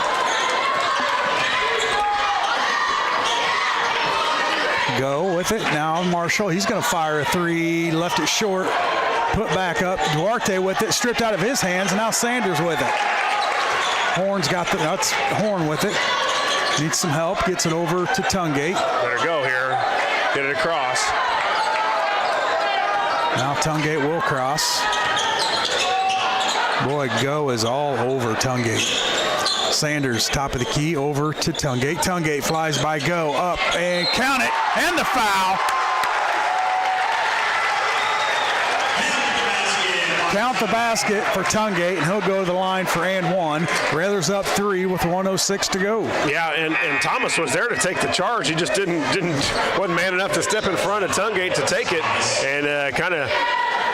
Go with it. Now Marshall, he's going to fire a 3. Left it short. Put back up. Duarte with it. Stripped out of his hands. And now Sanders with it. Horn's got that's Horn with it. Needs some help. Gets it over to Tungate. Better go here. Get it across. Now Tungate will cross. Boy, go is all over Tungate. Sanders, top of the key, over to Tungate. Tungate flies by go, up, and count it, and the foul. Count the basket for Tungate, and he'll go to the line for and 1. Railers up 3 with 1:06 to go. Yeah, and Thomas was there to take the charge. He just wasn't man enough to step in front of Tungate to take it, and kind of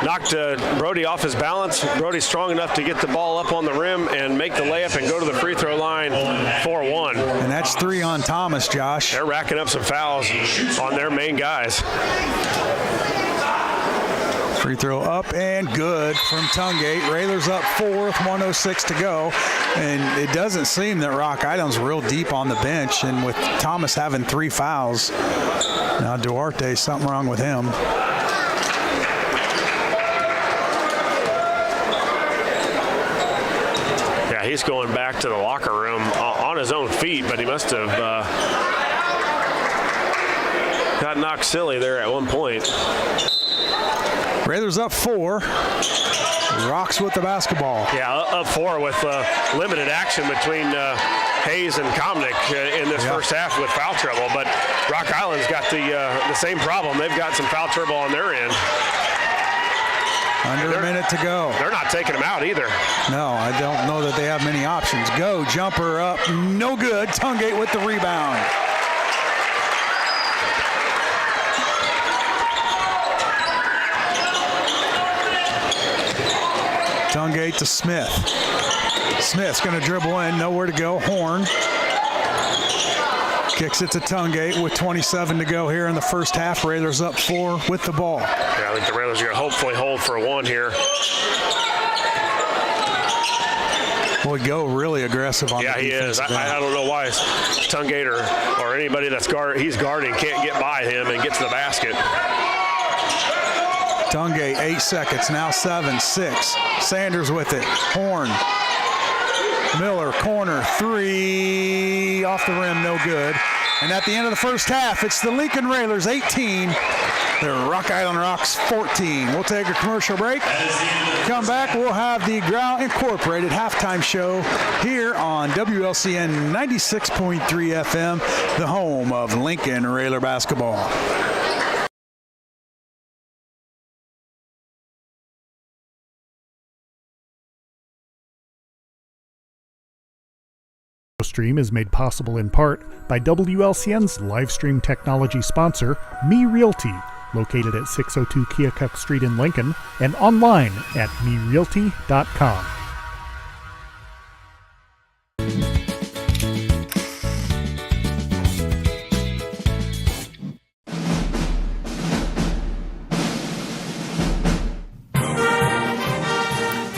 knocked Brody off his balance. Brody's strong enough to get the ball up on the rim and make the layup and go to the free throw line for 1. And that's 3 on Thomas, Josh. They're racking up some fouls on their main guys. Free throw up and good from Tungate. Railers up 4 with 1:06 to go. And it doesn't seem that Rock Island's real deep on the bench. And with Thomas having 3 fouls, now Duarte, something wrong with him. Yeah, he's going back to the locker room on his own feet, but he must have got knocked silly there at one point. Raiders up 4. Rocks with the basketball. Yeah, up 4 with limited action between Hayes and Komnick in this first half with foul trouble. But Rock Island's got the same problem. They've got some foul trouble on their end. Under a minute to go. They're not taking them out either. No, I don't know that they have many options. Go, jumper up, no good. Tungate with the rebound. Tungate to Smith. Smith's going to dribble in, nowhere to go. Horn kicks it to Tungate with 27 to go here in the first half. Raiders up 4 with the ball. Yeah, I think the Raiders are going to hopefully hold for 1 here. Boy, Go really aggressive on the defense. Yeah, he is. I don't know why Tungate or anybody that's he's guarding can't get by him and get to the basket. Tungate, 8 seconds, now 7, 6. Sanders with it. Horn. Miller, corner, 3. Off the rim, no good. And at the end of the first half, it's the Lincoln Railers 18. The Rock Island Rocks 14. We'll take a commercial break. Come back, we'll have the Growl Incorporated halftime show here on WLCN 96.3 FM, the home of Lincoln Railer basketball. Stream is made possible in part by WLCN's live stream technology sponsor, Me Realty, located at 602 Keokuk Street in Lincoln and online at merealty.com.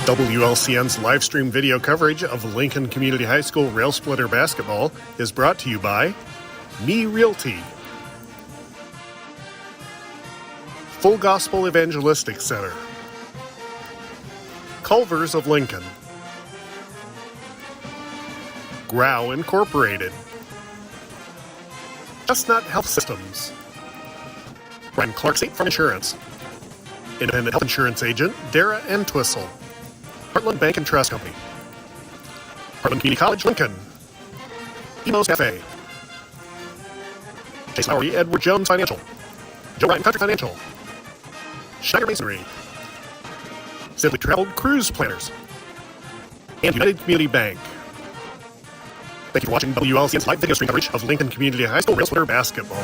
WLCN's live stream video coverage of Lincoln Community High School Rail Splitter basketball is brought to you by Me Realty, Full Gospel Evangelistic Center, Culvers of Lincoln, Growl Incorporated, Chestnut Health Systems, Brian Clark State Farm Insurance, Independent Health Insurance Agent Dara and Twistle, Heartland Bank and Trust Company, Heartland Community College, Lincoln, Emo's Cafe, Chase Lowry, Edward Jones Financial, Joe Ryan Country Financial, Schneider Masonry, Simply Traveled Cruise Planners, and United Community Bank. Thank you for watching WLCN's live video stream coverage of Lincoln Community High School Rail Splitter basketball.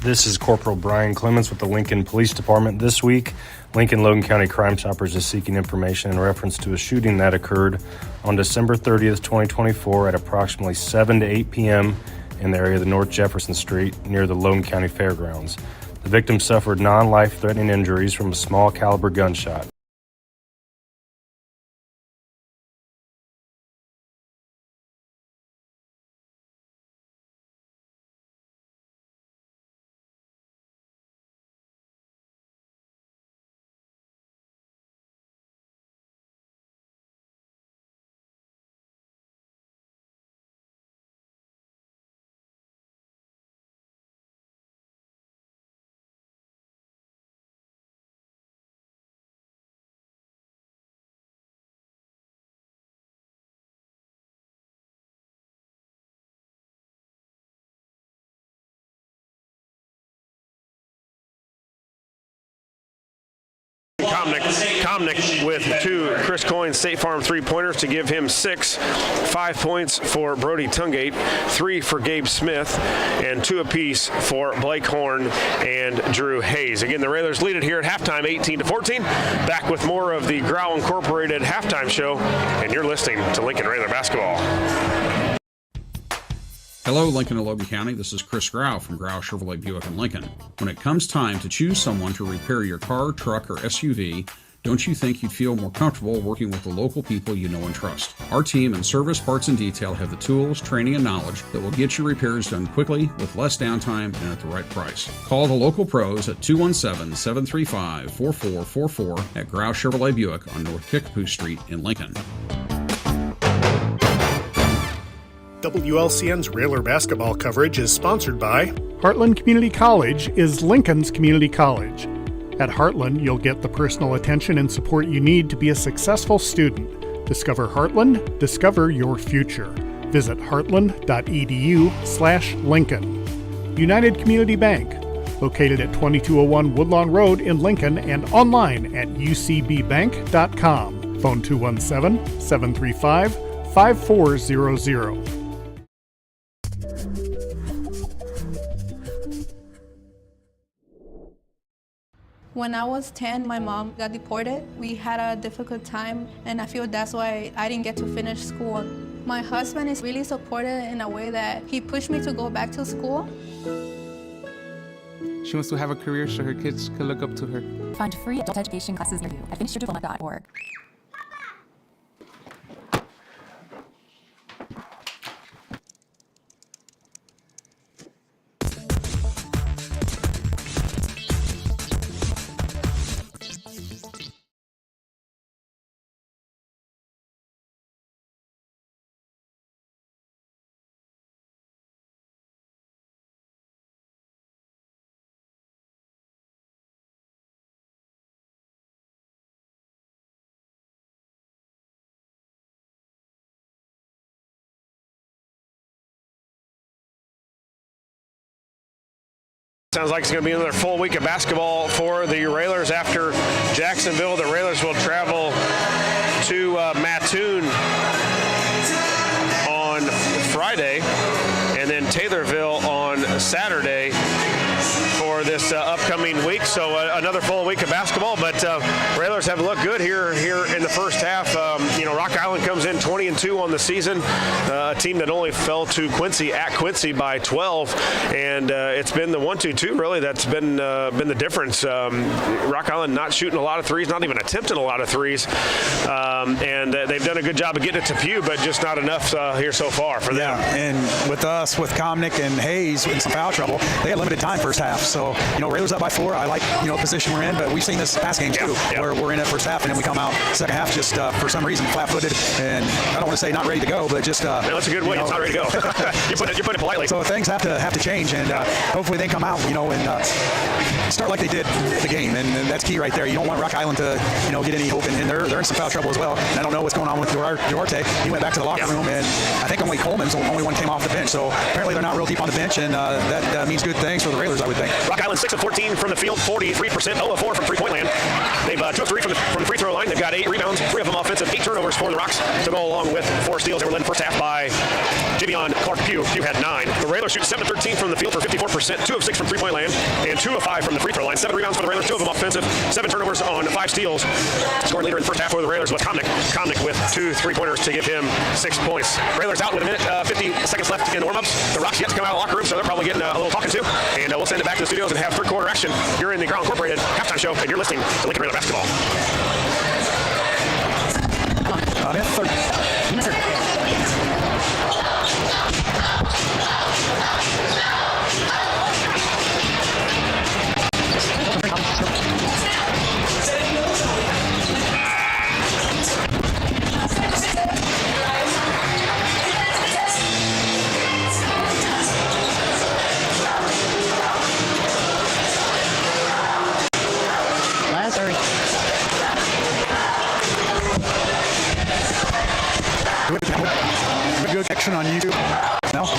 This is Corporal Brian Clements with the Lincoln Police Department. This week, Lincoln Logan County Crime Stoppers is seeking information in reference to a shooting that occurred on December 30th, 2024 at approximately 7 to 8 p.m. in the area of the North Jefferson Street near the Logan County Fairgrounds. The victim suffered non-life-threatening injuries from a small caliber gunshot. Komnick with 2 Chris Coyne State Farm 3-pointers to give him 6. 5 points for Brody Tungate, 3 for Gabe Smith, and 2 apiece for Blake Horn and Drew Hayes. Again, the Railers lead it here at halftime, 18-14. Back with more of the Growl Incorporated halftime show, and you're listening to Lincoln Railer basketball. Hello, Lincoln and Logan County. This is Chris Grau from Grau Chevrolet Buick and Lincoln. When it comes time to choose someone to repair your car, truck, or SUV, don't you think you'd feel more comfortable working with the local people you know and trust? Our team in service, parts, and detail have the tools, training, and knowledge that will get your repairs done quickly with less downtime and at the right price. Call the local pros at 217-735-4444 at Grau Chevrolet Buick on North Kickapoo Street in Lincoln. WLCN's Railer basketball coverage is sponsored by Heartland Community College is Lincoln's community college. At Heartland, you'll get the personal attention and support you need to be a successful student. Discover Heartland, discover your future. Visit heartland.edu/Lincoln. United Community Bank, located at 2201 Woodlawn Road in Lincoln and online at ucbbank.com. Phone 217-735-5400. When I was 10, my mom got deported. We had a difficult time, and I feel that's why I didn't get to finish school. My husband is really supportive in a way that he pushed me to go back to school. She wants to have a career so her kids can look up to her. Find free adult education classes near you at finishyourdiploma.org. Sounds like it's going to be another full week of basketball for the Railers. After Jacksonville, the Railers will travel to Mattoon on Friday and then Taylorville on Saturday for this upcoming week. So another full week of basketball, but Railers have looked good here in the first half. Rock Island comes in 20-2 on the season, a team that only fell to Quincy at Quincy by 12, and it's been the 1-2-2 really that's been the difference. Rock Island not shooting a lot of threes, not even attempting a lot of threes, and they've done a good job of getting it to Pew, but just not enough here so far for them. Yeah, and with us, with Comnick and Hayes in some foul trouble, they had limited time first half. So, Railers up by 4. I like, position we're in, but we've seen this past game too, where we're in it first half and then we come out second half just for some reason flat-footed, and I don't want to say not ready to go, but just that's a good way. It's not ready to go. you put it politely. So things have to change, and hopefully they come out, and start like they did the game, and that's key right there. You don't want Rock Island to, get any hope, and they're in some foul trouble as well. And I don't know what's going on with Duarte. He went back to the locker room, and I think only Coleman's the only one came off the bench. So apparently they're not real deep on the bench, and that means good things for the Railers, I would think. Rock Island 6 of 14 from the field, 43%, 0 of 4 from three-point land. They've 2 of 3 from the free throw line. They've got 8 rebounds, 3 of them offensive, 8 turnovers for the Rocks to go along with 4 steals. They were led first half by Jivion Clark Pugh. Pugh had 9. The Railers shoot 7 of 13 from the field for 54%, 2 of 6 from three-point land, and 2 of 5 from the free throw line. 7 rebounds for the Railers, 2 of them offensive, 7 turnovers on 5 steals. Scoring leader in the first half for the Railers was Comnick. Comnick with 2 3-pointers to give him 6 points. Railers out with a minute, 50 seconds left in warm-ups. The Rocks yet to come out of the locker room, so they're probably getting a little talking to. And we'll send it back to the studios and have third-quarter action. You're in the Grau Incorporated halftime show, and you're listening to Lincoln Railer Basketball. Good action on YouTube. No. 4.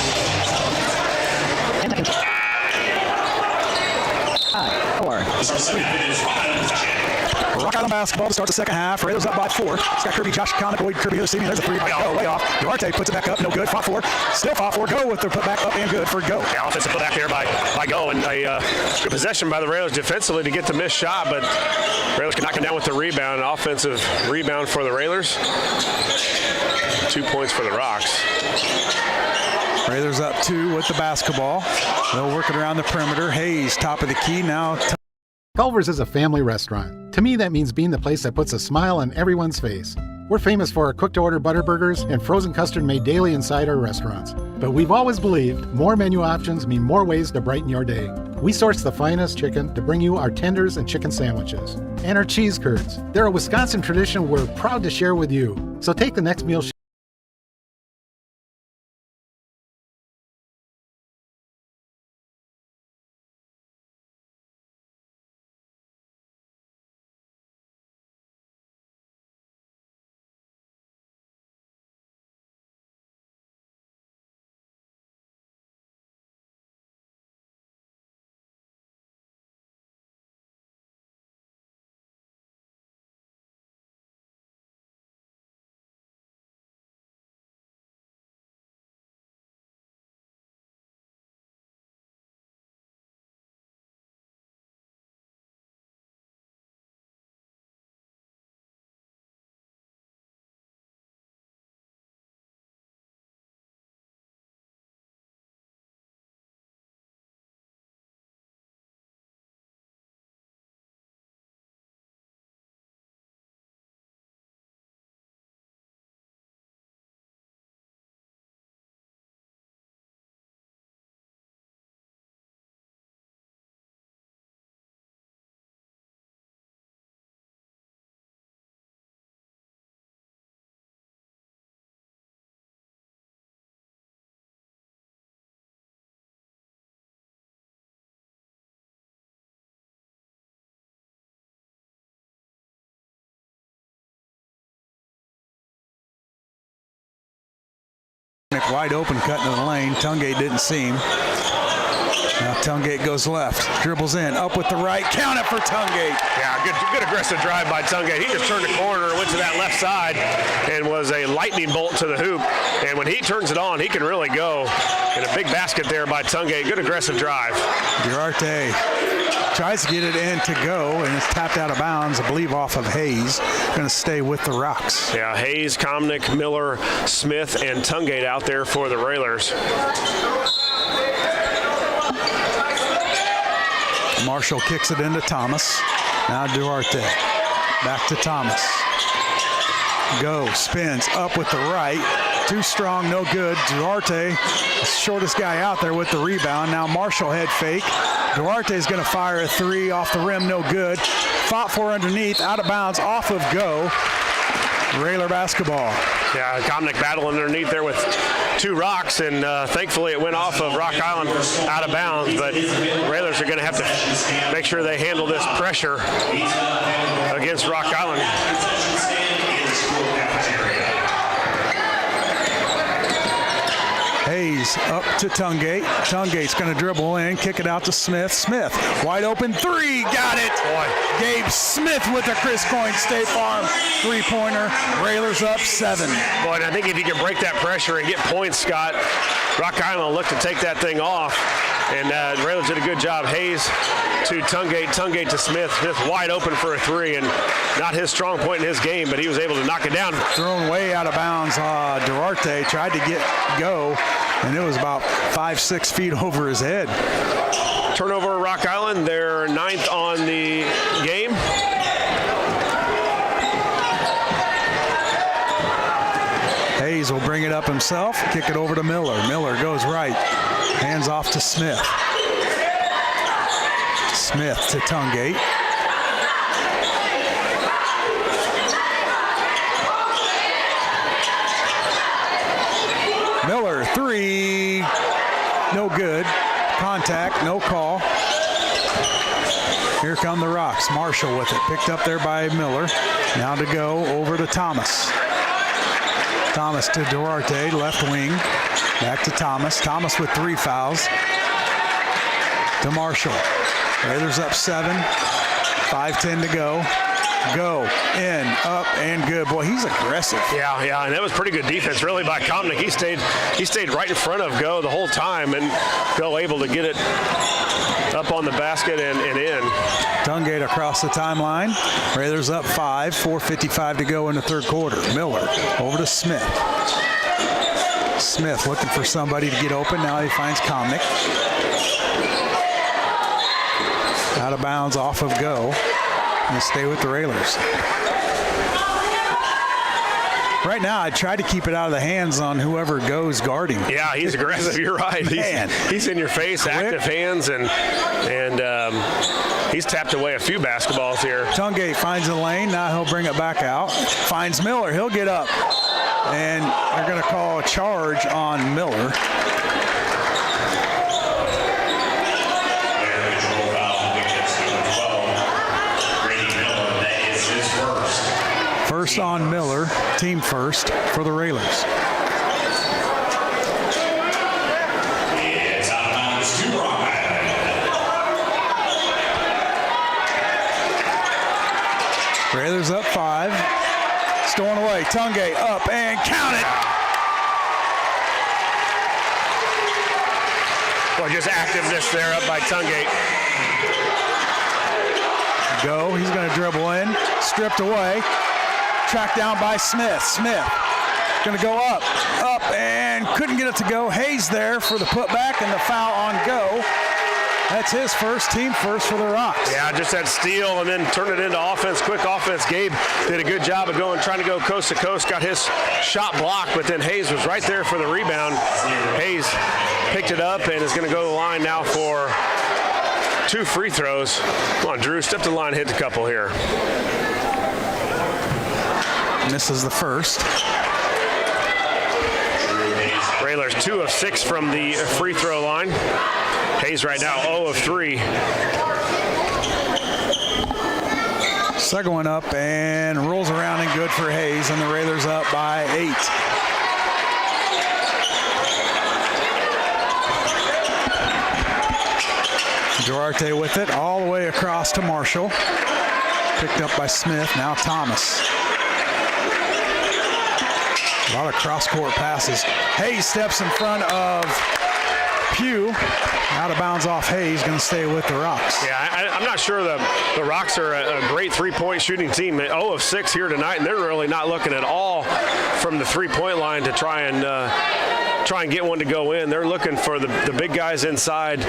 Rock Island basketball to start the second half. Raiders up by 4. Scott Kirby, Josh Connick, Boyd Kirby, receiving. There's a 3 by Go, way off. Duarte puts it back up, no good. Fought 4. Still fought 4. Go with the put back up and good for Go. Yeah, offensive put back there by Go, and a good possession by the Railers defensively to get the missed shot, but Railers can knock him down with the rebound. An offensive rebound for the Railers. 2 points for the Rocks. Railers up 2 with the basketball. They'll work it around the perimeter. Hayes, top of the key now. Culvers is a family restaurant. To me, that means being the place that puts a smile on everyone's face. We're famous for our cooked-to-order butter burgers and frozen custard made daily inside our restaurants. But we've always believed more menu options mean more ways to brighten your day. We source the finest chicken to bring you our tenders and chicken sandwiches. And our cheese curds. They're a Wisconsin tradition we're proud to share with you. So take the next meal wide open, cutting to the lane. Tungate didn't see him. Now Tungate goes left, dribbles in, up with the right, count it for Tungate. Yeah, good aggressive drive by Tungate. He just turned the corner, went to that left side, and was a lightning bolt to the hoop. And when he turns it on, he can really go. And a big basket there by Tungate. Good aggressive drive. Duarte tries to get it in to go, and it's tapped out of bounds, I believe, off of Hayes. Going to stay with the Rocks. Yeah, Hayes, Comnick, Miller, Smith, and Tungate out there for the Railers. Marshall kicks it into Thomas. Now Duarte. Back to Thomas. Go, spins up with the right. Too strong, no good. Duarte, the shortest guy out there with the rebound. Now Marshall head fake. Duarte's going to fire a three off the rim, no good. Fought for underneath, out of bounds, off of go. Railer basketball. Yeah, Comnick battling underneath there with two Rocks, and thankfully it went off of Rock Island out of bounds, but Railers are going to have to make sure they handle this pressure against Rock Island. Hayes up to Tungate. Tungate's going to dribble in, kick it out to Smith. Smith, wide open three, got it. Boy. Gabe Smith with a Chris Coyne State Farm three-pointer. Railers up 7. Boy, and I think if you can break that pressure and get points, Scott, Rock Island will look to take that thing off. And Railers did a good job. Hayes to Tungate, Tungate to Smith. Smith wide open for a three, and not his strong point in his game, but he was able to knock it down. Thrown way out of bounds. Duarte tried to go, and it was about 5-6 feet over his head. Turnover, Rock Island. They're 9th on the game. Hayes will bring it up himself, kick it over to Miller. Miller goes right, hands off to Smith. Smith to Tungate. Miller, three, no good. Contact, no call. Here come the Rocks. Marshall with it, picked up there by Miller. Now to go over to Thomas. Thomas to Duarte, left wing. Back to Thomas. Thomas with 3 fouls. To Marshall. Raiders up 7. 5:10 to go. Go, in, up, and good. Boy, he's aggressive. Yeah, and that was pretty good defense, really, by Comnick. He stayed right in front of Go the whole time, and Go able to get it up on the basket and in. Tungate across the timeline. Raiders up 5, 4:55 to go in the third quarter. Miller over to Smith. Smith looking for somebody to get open. Now he finds Comnick. Out of bounds off of go. And stay with the Railers. Right now, I try to keep it out of the hands on whoever goes guarding. Yeah, he's aggressive. You're right. He's in your face, active hands, and he's tapped away a few basketballs here. Tungate finds a lane. Now he'll bring it back out. Finds Miller. He'll get up. And they're going to call a charge on Miller. First on Miller, team first for the Railers. It's out of bounds to Rock Island. Railers up 5. Stolen away. Tungate up and count it. Well, just activeness there up by Tungate. Go. He's going to dribble in. Stripped away. Tracked down by Smith. Smith going to go up, and couldn't get it to go. Hayes there for the putback and the foul on go. That's his first, team first for the Rocks. Yeah, just that steal and then turn it into offense, quick offense. Gabe did a good job of trying to go coast to coast, got his shot blocked, but then Hayes was right there for the rebound. Hayes picked it up and is going to go to the line now for 2 free throws. Come on, Drew, step to the line, hit the couple here. Misses the first. Railers 2 of 6 from the free throw line. Hayes right now 0 of 3. Second one up and rolls around and good for Hayes, and the Railers up by 8. Duarte with it all the way across to Marshall. Picked up by Smith, now Thomas. A lot of cross-court passes. Hayes steps in front of Pugh. Out of bounds off Hayes, going to stay with the Rocks. Yeah, I'm not sure the Rocks are a great three-point shooting team. 0 of 6 here tonight, and they're really not looking at all from the three-point line to try and get one to go in. They're looking for the big guys inside.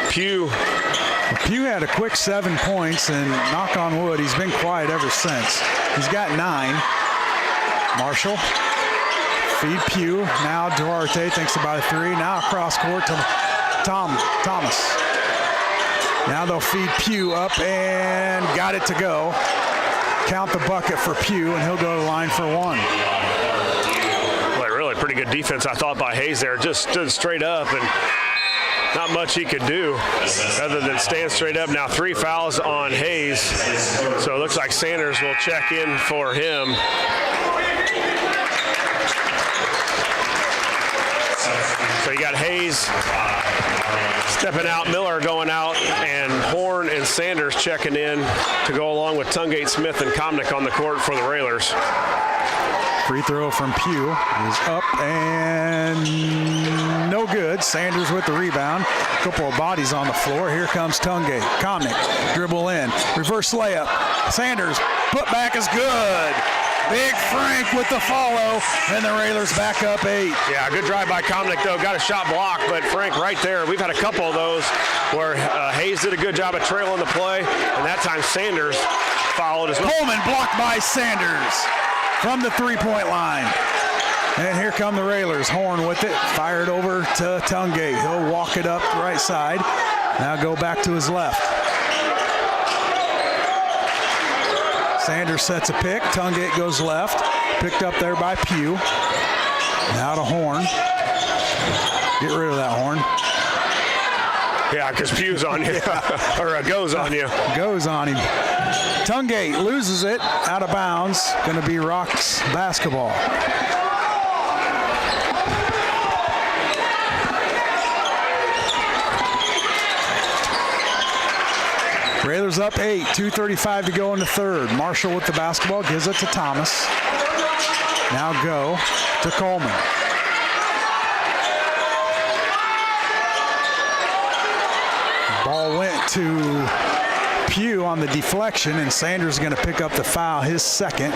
Pugh had a quick 7 points, and knock on wood, he's been quiet ever since. He's got 9. Marshall, feed Pugh. Now Duarte thinks about a 3. Now across court to Thomas. Now they'll feed Pugh up and got it to go. Count the bucket for Pugh, and he'll go to the line for 1. Well, really pretty good defense, I thought, by Hayes there. Just stood straight up and not much he could do other than stand straight up. Now 3 fouls on Hayes. So it looks like Sanders will check in for him. So you got Hayes stepping out, Miller going out, and Horn and Sanders checking in to go along with Tungate, Smith, and Comnick on the court for the Railers. Free throw from Pugh is up and no good. Sanders with the rebound. A couple of bodies on the floor. Here comes Tungate. Comnick, dribble in. Reverse layup. Sanders, put back is good. Big Frank with the follow, and the Railers back up 8. Yeah, good drive by Comnick, though. Got a shot blocked, but Frank right there. We've had a couple of those where Hayes did a good job of trailing the play, and that time Sanders followed as well. Coleman blocked by Sanders from the three-point line. And here come the Railers. Horn with it, fired over to Tungate. He'll walk it up the right side. Now go back to his left. Sanders sets a pick. Tungate goes left. Picked up there by Pugh. Now to Horn. Get rid of that Horn. Yeah, because Pugh's on you. Or goes on you. Goes on him. Tungate loses it. Out of bounds. Going to be Rocks basketball. Railers up 8, 2:35 to go in the third. Marshall with the basketball, gives it to Thomas. Now go to Coleman. Ball went to Pugh on the deflection, and Sanders is going to pick up the foul, his second.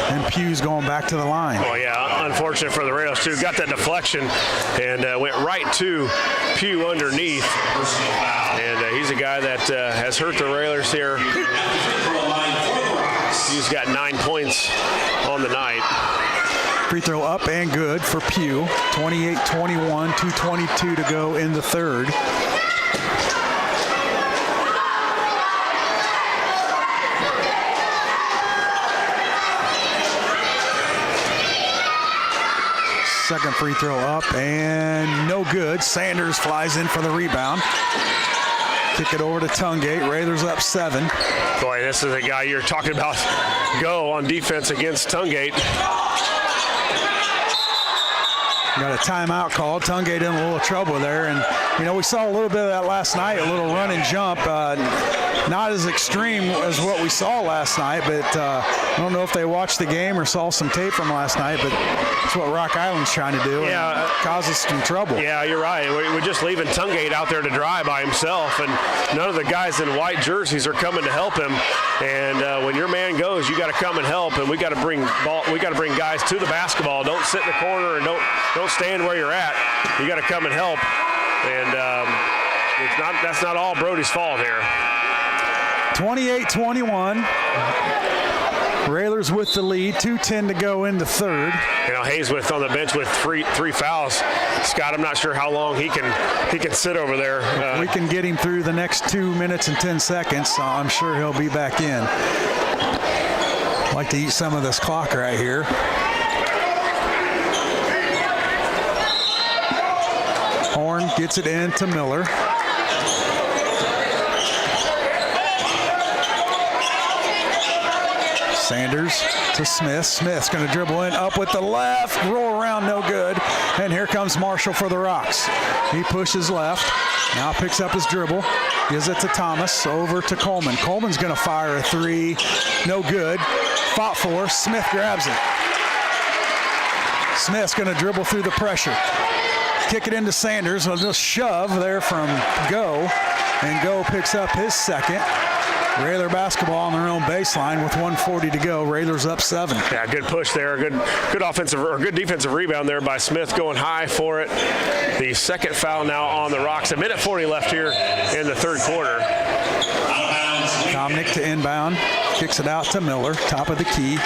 And Pugh's going back to the line. Oh, yeah, unfortunate for the Rails, too. Got that deflection and went right to Pugh underneath. And he's a guy that has hurt the Railers here. Pugh's got 9 points on the night. Free throw up and good for Pugh. 28-21, 2:22 to go in the third. Second free throw up and no good. Sanders flies in for the rebound. Kick it over to Tungate. Railers up 7. Boy, this is a guy you're talking about go on defense against Tungate. Got a timeout called. Tungate in a little trouble there. And, you know, we saw a little bit of that last night, a little run and jump. Not as extreme as what we saw last night, but I don't know if they watched the game or saw some tape from last night, but that's what Rock Island's trying to do. Yeah, causes some trouble. Yeah, you're right. We're just leaving Tungate out there to dry by himself, and none of the guys in white jerseys are coming to help him. And when your man goes, you got to come and help, and we got to bring guys to the basketball. Don't sit in the corner and don't stand where you're at. You got to come and help. And that's not all Brody's fault here. 28-21. Railers with the lead. 2:10 to go in the third. You know, Hayesworth on the bench with three fouls. Scott, I'm not sure how long he can sit over there. If we can get him through the next 2 minutes and 10 seconds, I'm sure he'll be back in. Like to eat some of this clock right here. Horn gets it in to Miller. Sanders to Smith. Smith's going to dribble in, up with the left, roll around, no good. And here comes Marshall for the Rocks. He pushes left, now picks up his dribble, gives it to Thomas, over to Coleman. Coleman's going to fire a three, no good. Fought for, Smith grabs it. Smith's going to dribble through the pressure. Kick it into Sanders, a little shove there from Go, and Go picks up his second. Railer basketball on their own baseline with 1:40 to go. Railers up 7. Yeah, good push there. Good offensive or good defensive rebound there by Smith, going high for it. The second foul now on the Rocks. 1:40 left here in the third quarter. Komnick to inbound, kicks it out to Miller, top of the key.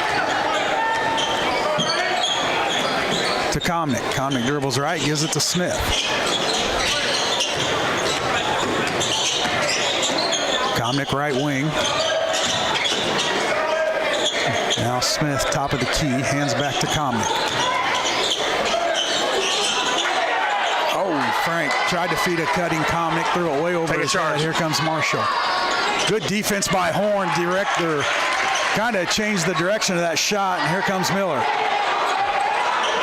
To Komnick. Komnick dribbles right, gives it to Smith. Komnick right wing. Now Smith, top of the key, hands back to Komnick. Oh, Frank tried to feed a cutting Komnick, threw it way over his head. Here comes Marshall. Good defense by Horn. Director kind of changed the direction of that shot, and here comes Miller.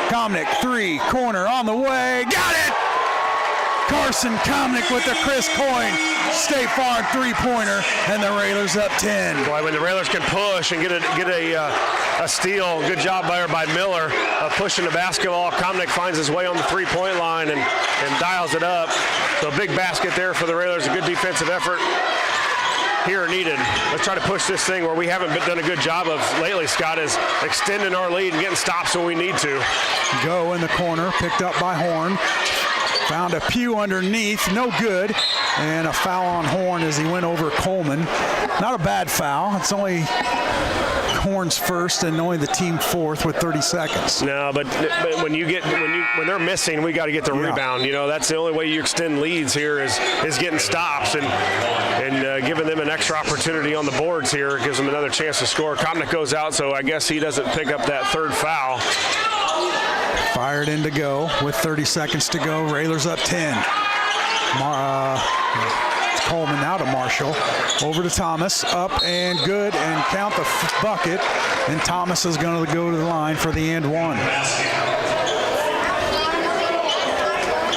Komnick, three, corner, on the way, got it! Carson Komnick with the Chris Coyne State Farm three-pointer, and the Railers up 10. Boy, when the Railers can push and get a steal, good job by Miller of pushing the basketball. Komnick finds his way on the three-point line and dials it up. So a big basket there for the Railers, a good defensive effort here needed. Let's try to push this thing where we haven't done a good job of lately, Scott, is extending our lead and getting stops when we need to. Go in the corner, picked up by Horn. Found a Pugh underneath, no good. And a foul on Horn as he went over Coleman. Not a bad foul. It's only Horn's first and only the team fourth with 30 seconds. No, but when they're missing, we got to get the rebound. You know, that's the only way you extend leads here is getting stops and giving them an extra opportunity on the boards here. It gives them another chance to score. Komnick goes out, so I guess he doesn't pick up that third foul. Fired in to go with 30 seconds to go. Railers up 10. Coleman now to Marshall. Over to Thomas. Up and good, and count the bucket. And Thomas is going to go to the line for the and one.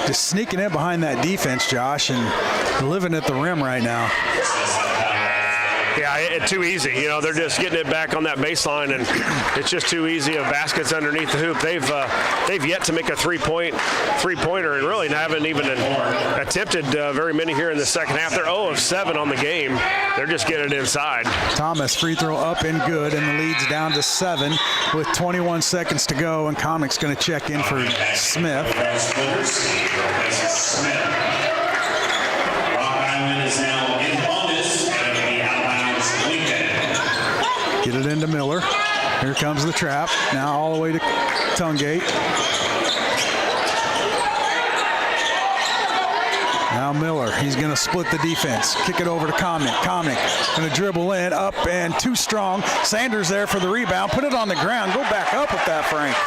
Just sneaking in behind that defense, Josh, and living at the rim right now. Yeah, too easy. You know, they're just getting it back on that baseline, and it's just too easy of baskets underneath the hoop. They've yet to make a three-pointer, and really haven't even attempted very many here in the second half. They're 0 of 7 on the game. They're just getting it inside. Thomas, free throw up and good, and the lead's down to 7 with 21 seconds to go, and Comic's going to check in for Smith. Is now in bonus and it'll be outbounds Lincoln. Get it into Miller. Here comes the trap. Now all the way to Tungate. Now Miller, he's going to split the defense. Kick it over to Comic. Comic going to dribble in, up and too strong. Sanders there for the rebound. Put it on the ground. Go back up with that, Frank.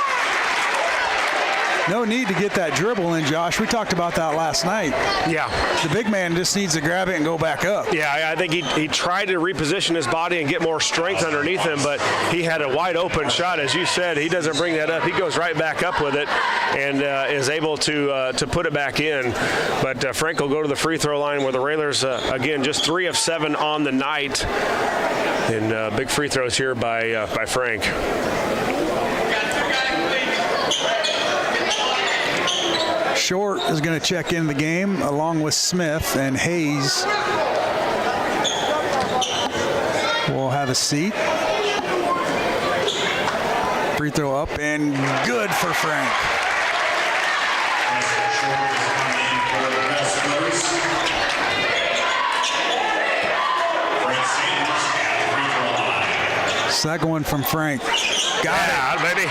No need to get that dribble in, Josh. We talked about that last night. Yeah. The big man just needs to grab it and go back up. Yeah, I think he tried to reposition his body and get more strength underneath him, but he had a wide open shot. As you said, he doesn't bring that up. He goes right back up with it and is able to put it back in. But Frank will go to the free throw line where the Railers, again, just 3 of 7 on the night. And big free throws here by Frank. Short is going to check in the game along with Smith, and Hayes will have a seat. Free throw up and good for Frank. Second one from Frank. Got it, baby.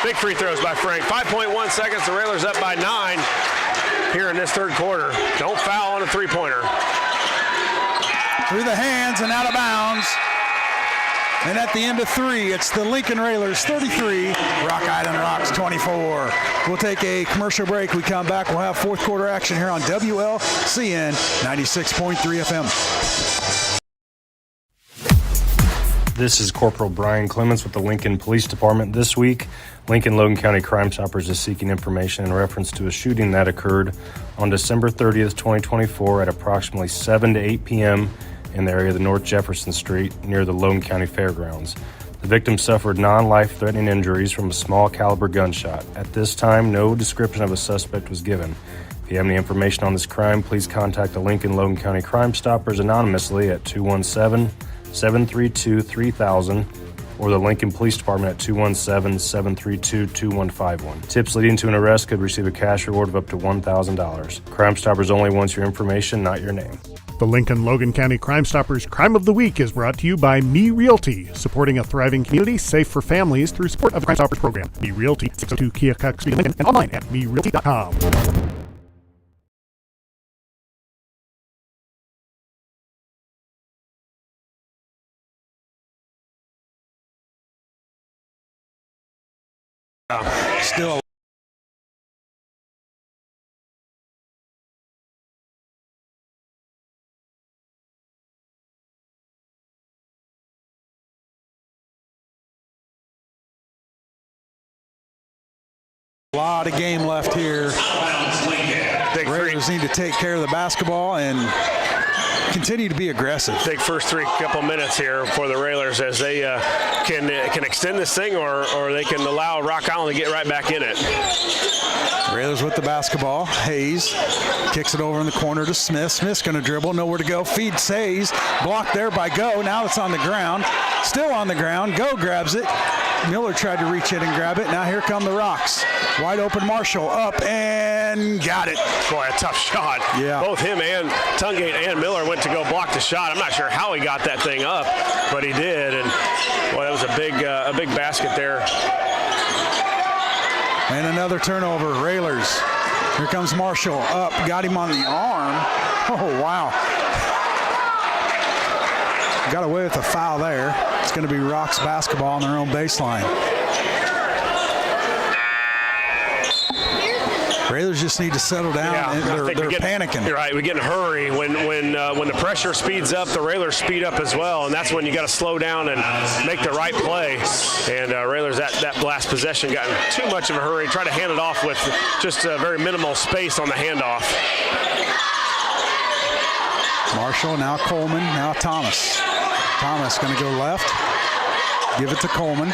Big free throws by Frank. 5.1 seconds. The Railers up by 9 here in this third quarter. Don't foul on a three-pointer. Through the hands and out of bounds. And at the end of 3, it's the Lincoln Railers 33, Rock Island Rocks 24. We'll take a commercial break. We come back. We'll have fourth quarter action here on WLCN 96.3 FM. This is Corporal Brian Clements with the Lincoln Police Department. This week, Lincoln Logan County Crime Stoppers is seeking information in reference to a shooting that occurred on December 30th, 2024 at approximately 7 to 8 p.m. in the area of the North Jefferson Street near the Logan County Fairgrounds. The victim suffered non-life-threatening injuries from a small caliber gunshot. At this time, no description of a suspect was given. If you have any information on this crime, please contact the Lincoln Logan County Crime Stoppers anonymously at 217-732-3000 or the Lincoln Police Department at 217-732-2151. Tips leading to an arrest could receive a cash reward of up to $1,000. Crime Stoppers only wants your information, not your name. The Lincoln Logan County Crime Stoppers Crime of the Week is brought to you by Me Realty, supporting a thriving community safe for families through support of the Crime Stoppers program. Me Realty, 602 Keokuk Street, Lincoln, and online at merealty.com. Still a lot of game left here. Raiders need to take care of the basketball and continue to be aggressive. Big first couple minutes here for the Railers as they can extend this thing or they can allow Rock Island to get right back in it. Railers with the basketball. Hayes kicks it over in the corner to Smith. Smith's going to dribble, nowhere to go. Feeds Hayes. Blocked there by Go. Now it's on the ground. Still on the ground. Go grabs it. Miller tried to reach in and grab it. Now here come the Rocks. Wide open Marshall up and got it. Boy, a tough shot. Yeah. Both him and Tungate and Miller went to go block the shot. I'm not sure how he got that thing up, but he did. And boy, that was a big basket there. And another turnover. Railers. Here comes Marshall up. Got him on the arm. Oh, wow. Got away with a foul there. It's going to be Rocks basketball on their own baseline. Railers just need to settle down. Yeah, they're panicking. You're right. We get in a hurry. When the pressure speeds up, the Railers speed up as well, and that's when you got to slow down and make the right play. And Railers that last possession got in too much of a hurry. Try to hand it off with just a very minimal space on the handoff. Marshall, now Coleman, now Thomas. Thomas going to go left. Give it to Coleman.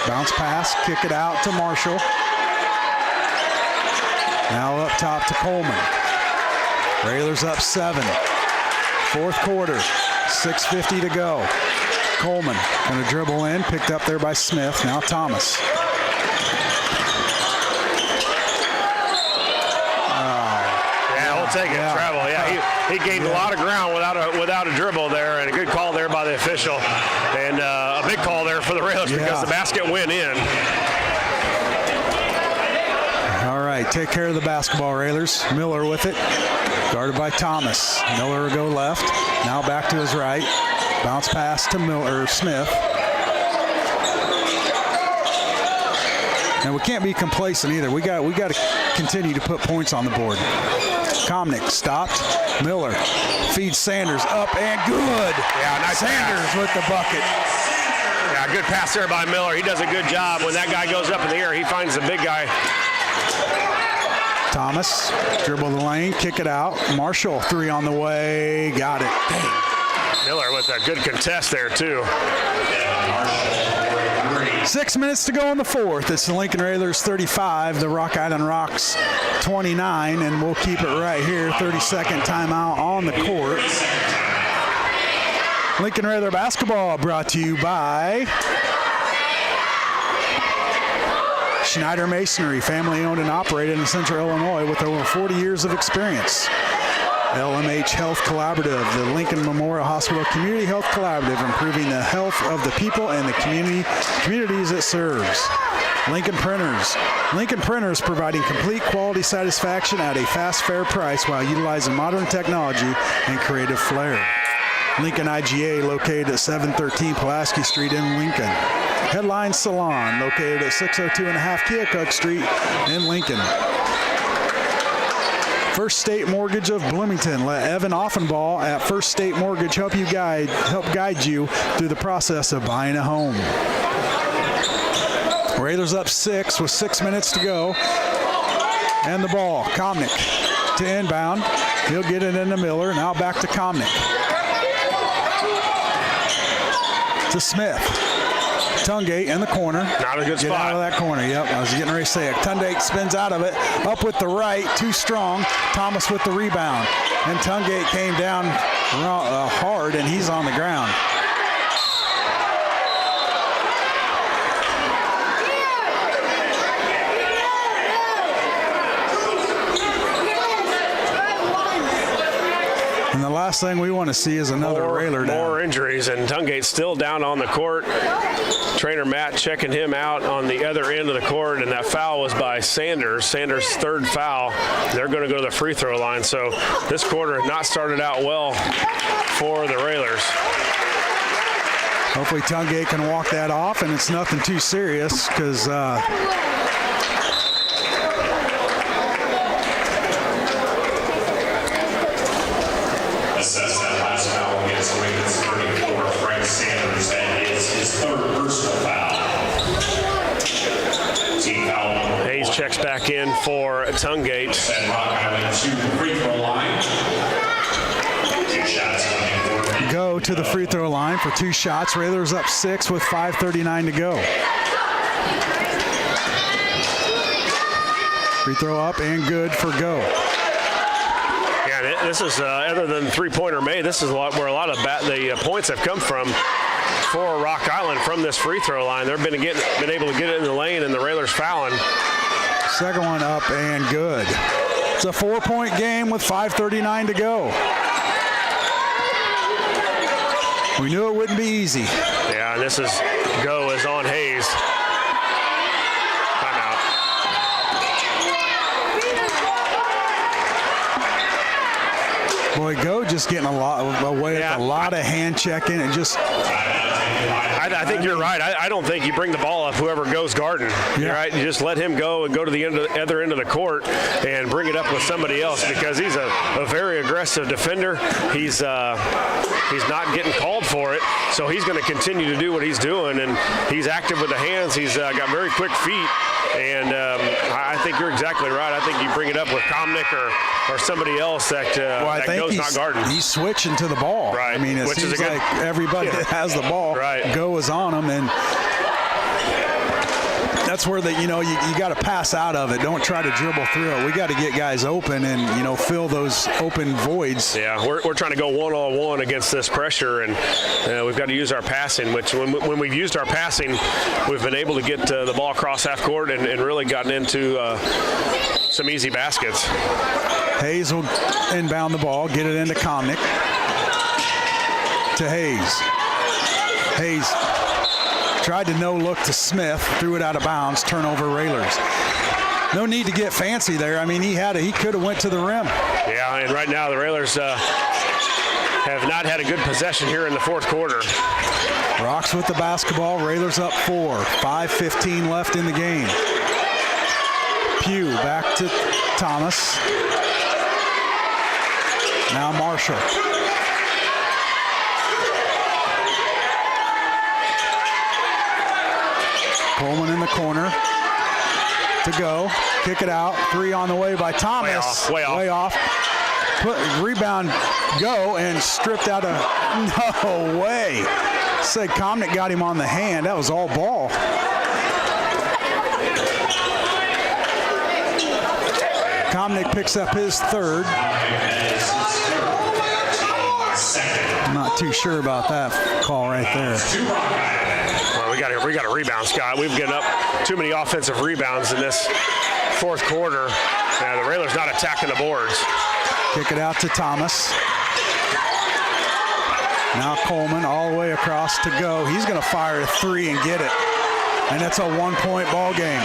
Bounce pass, kick it out to Marshall. Now up top to Coleman. Railers up 7. Fourth quarter, 6:50 to go. Coleman going to dribble in, picked up there by Smith. Now Thomas. Take it, travel. Yeah, he gained a lot of ground without a dribble there, and a good call there by the official, and a big call there for the Railers because the basket went in. All right, take care of the basketball, Railers. Miller with it, guarded by Thomas. Miller will go left. Now back to his right. Bounce pass to Smith. And we can't be complacent either. We got to continue to put points on the board. Comnick stopped. Miller feeds Sanders up and good. Yeah, nice Sanders pass with the bucket. Yeah, good pass there by Miller. He does a good job. When that guy goes up in the air, he finds the big guy. Thomas, dribble the lane, kick it out. Marshall, 3 on the way. Got it. Dang. Miller with a good contest there, too. 6 minutes to go in the fourth. It's the Lincoln Railers 35, the Rock Island Rocks 29, and we'll keep it right here. 30-second timeout on the court. Lincoln Railer basketball brought to you by Schneider Masonry, family owned and operated in Central Illinois with over 40 years of experience. LMH Health Collaborative, the Lincoln Memorial Hospital Community Health Collaborative, improving the health of the people and the communities it serves. Lincoln Printers providing complete quality satisfaction at a fast, fair price while utilizing modern technology and creative flair. Lincoln IGA, located at 713 Pulaski Street in Lincoln. Headline Salon, located at 602 and a half Keokuk Street in Lincoln. First State Mortgage of Bloomington. Let Evan Offenball at First State Mortgage help guide you through the process of buying a home. Raiders up 6 with 6 minutes to go. And the ball, Comnick to inbound. He'll get it into Miller. Now back to Comnick. To Smith. Tungate in the corner. Not a good spot. Get out of that corner. Yep, I was getting ready to say it. Tungate spins out of it. Up with the right. Too strong. Thomas with the rebound. And Tungate came down hard, and he's on the ground. And the last thing we want to see is another Railer down. More injuries, and Tungate's still down on the court. Trainer Matt checking him out on the other end of the court, and that foul was by Sanders. Sanders' third foul. They're going to go to the free throw line. So this quarter has not started out well for the Railers. Hopefully Tungate can walk that off, and it's nothing too serious because assess that last foul against Ravens 34, Frank Sanders. That is his third personal foul. Team foul. Hayes checks back in for Tungate. Send Rock Island to the free throw line. 2 shots coming for. Go to the free throw line for 2 shots. Railers up 6 with 5:39 to go. Free throw up and good for Go. This is, other than three-pointer made, this is where a lot of the points have come from for Rock Island from this free throw line. They've been able to get it in the lane, and the Railers fouling. Second one up and good. It's a 4-point game with 5:39 to go. We knew it wouldn't be easy. Yeah, and this is Go is on Hayes. Boy, Go just getting a lot of hand checking and just. I think you're right. I don't think you bring the ball up whoever goes guarding. Yeah. Right? You just let him go and go to the other end of the court and bring it up with somebody else because he's a very aggressive defender. He's not getting called for it, so he's going to continue to do what he's doing, and he's active with the hands. He's got very quick feet. And I think you're exactly right. I think you bring it up with Comnick or somebody else that goes not guarding. He's switching to the ball. Right. I mean, it seems like everybody that has the ball, Go is on him, and that's where you got to pass out of it. Don't try to dribble through it. We got to get guys open and fill those open voids. Yeah, we're trying to go one-on-one against this pressure, and we've got to use our passing. Which when we've used our passing, we've been able to get the ball across half court and really gotten into some easy baskets. Hayes will inbound the ball, get it into Comnick. To Hayes. Hayes tried to no-look to Smith, threw it out of bounds, turnover Railers. No need to get fancy there. I mean, he could have went to the rim. Yeah, and right now the Railers have not had a good possession here in the fourth quarter. Rocks with the basketball, Railers up 4, 5:15 left in the game. Pugh back to Thomas. Now Marshall. Coleman in the corner to go. Kick it out. 3 on the way by Thomas. Way off. Rebound, go, and stripped out of. No way. Say Comnick got him on the hand. That was all ball. Comnick picks up his third. I'm not too sure about that call right there. Well, we got a rebound, Scott. We've given up too many offensive rebounds in this fourth quarter. The Railers not attacking the boards. Kick it out to Thomas. Now Coleman all the way across to go. He's going to fire a 3 and get it. And it's a 1-point ball game.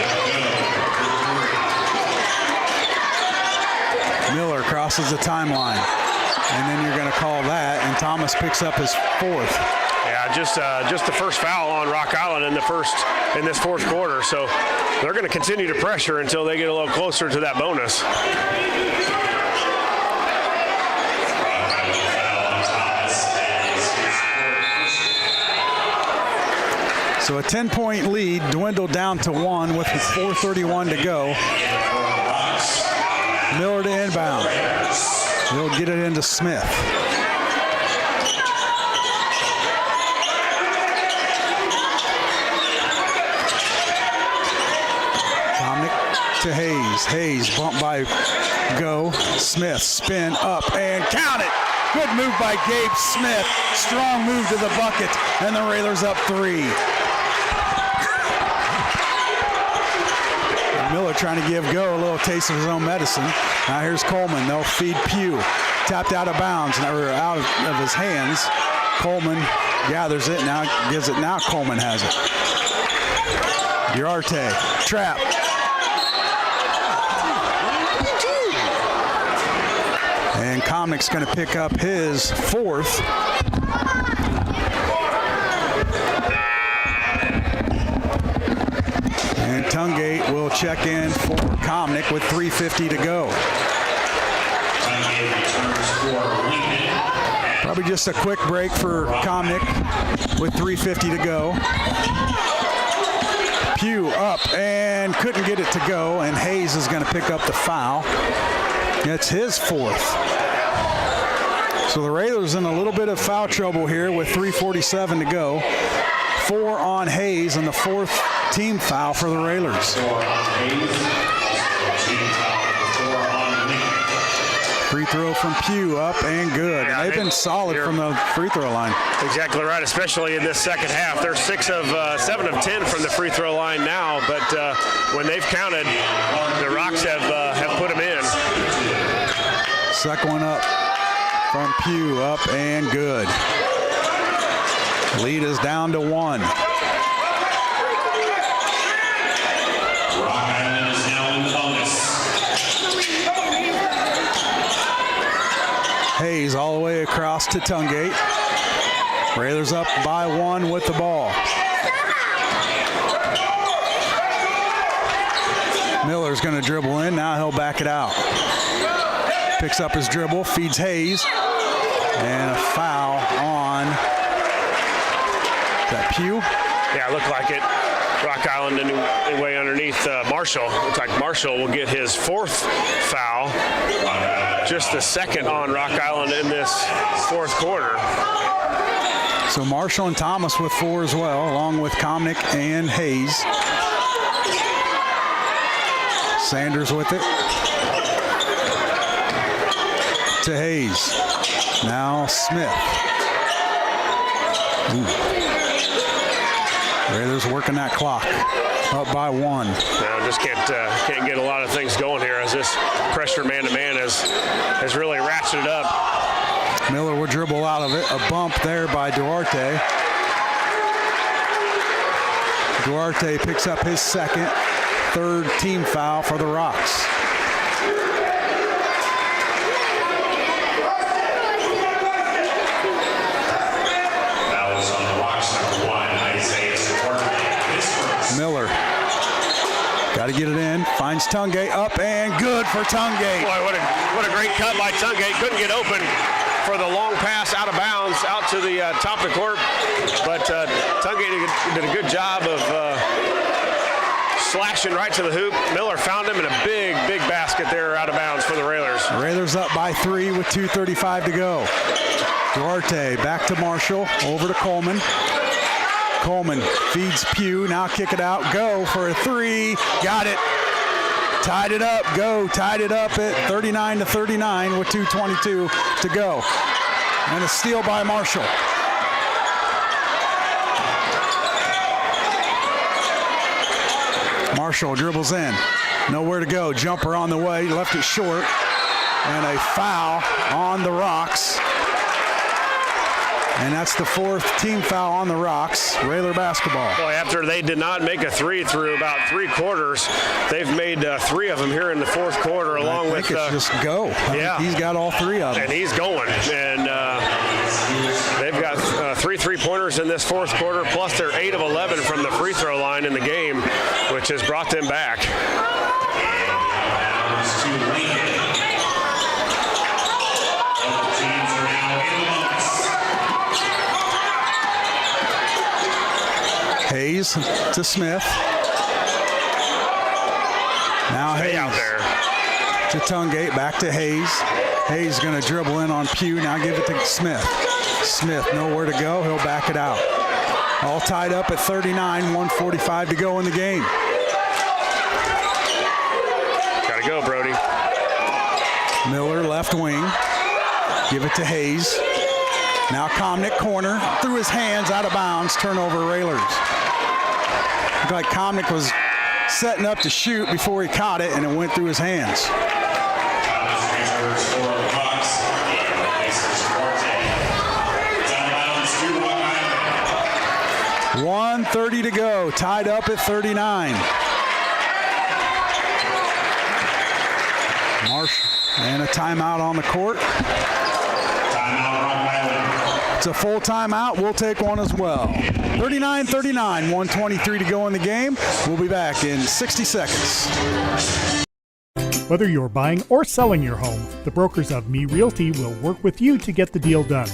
Miller crosses the timeline. And then you're going to call that, and Thomas picks up his 4th. Yeah, just the first foul on Rock Island in this fourth quarter. So they're going to continue to pressure until they get a little closer to that bonus. So a 10-point lead dwindled down to 1 with 4:31 to go. Miller to inbound. He'll get it into Smith. Comnick to Hayes. Hayes bumped by Go. Smith spin up and count it. Good move by Gabe Smith. Strong move to the bucket, and the Railers up 3. Miller trying to give Go a little taste of his own medicine. Now here's Coleman. They'll feed Pugh. Tapped out of bounds, or out of his hands. Coleman gathers it. Now gives it. Now Coleman has it. Duarte. Trap. And Comnick's going to pick up his 4th. And Tungate will check in for Comnick with 3:50 to go. Probably just a quick break for Comnick with 3:50 to go. Pugh up and couldn't get it to go, and Hayes is going to pick up the foul. It's his 4th. So the Railers in a little bit of foul trouble here with 3:47 to go. 4 on Hayes, and the 4th team foul for the Railers. Free throw from Pugh up and good. Yeah, they've been solid from the free throw line. Exactly right, especially in this second half. They're 7 of 10 from the free throw line now, but when they've counted, the Rocks have put them in. Second one up from Pugh, up and good. Lead is down to 1. Hayes all the way across to Tungate. Railers up by 1 with the ball. Miller's going to dribble in. Now he'll back it out. Picks up his dribble, feeds Hayes. And a foul on, is that Pugh? Yeah, looked like it. Rock Island anyway underneath Marshall. Looks like Marshall will get his 4th foul. Just the 2nd on Rock Island in this 4th quarter. So Marshall and Thomas with 4 as well, along with Comnick and Hayes. Sanders with it. To Hayes. Now Smith. Railers working that clock. Up by 1. Just can't get a lot of things going here as this pressure man-to-man has really ratcheted up. Miller will dribble out of it. A bump there by Duarte. Duarte picks up his 2nd, 3rd team foul for the Rocks. Fouls on the Rocks, number 1, Isaiah Duarte. Miller. Got to get it in. Finds Tungate up and good for Tungate. Boy, what a great cut by Tungate. Couldn't get open for the long pass out of bounds out to the top of the court. But Tungate did a good job of slashing right to the hoop. Miller found him in a big basket there out of bounds for the Railers. Railers up by 3 with 2:35 to go. Duarte back to Marshall. Over to Coleman. Coleman feeds Pugh. Now kick it out. Go for a 3. Got it. Tied it up. Go. Tied it up at 39-39 with 2:22 to go. And a steal by Marshall. Marshall dribbles in. Nowhere to go. Jumper on the way. Left it short. And a foul on the Rocks. And that's the 4th team foul on the Rocks. Railer basketball. Boy, after they did not make a 3 through about 3 quarters, they've made 3 of them here in the 4th quarter, along with. It's just go. Yeah, he's got all 3 of them. And he's going. And they've got 3 3-pointers in this 4th quarter, plus they're 8 of 11 from the free throw line in the game, which has brought them back. Hayes to Smith. Now Hayes out there to Tungate. Back to Hayes. Hayes going to dribble in on Pugh. Now give it to Smith. Smith nowhere to go. He'll back it out. All tied up at 39. 1:45 to go in the game. Got to go, Brody. Miller left wing. Give it to Hayes. Now Comnick corner. Through his hands out of bounds. Turnover Railers. Looked like Comnick was setting up to shoot before he caught it, and it went through his hands. 1:30 to go. Tied up at 39. Marshall and a timeout on the court. It's a full timeout. We'll take one as well. 39-39, 1:23 to go in the game. We'll be back in 60 seconds. Whether you're buying or selling your home, the brokers of Me Realty will work with you to get the deal done.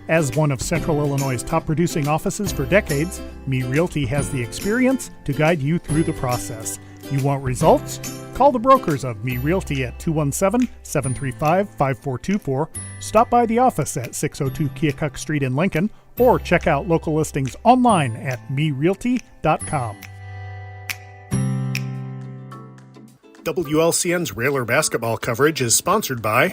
As one of Central Illinois' top producing offices for decades, Me Realty has the experience to guide you through the process. You want results? Call the brokers of Me Realty at 217-735-5424, stop by the office at 602 Keokuk Street in Lincoln, or check out local listings online at merealty.com. WLCN's Railer basketball coverage is sponsored by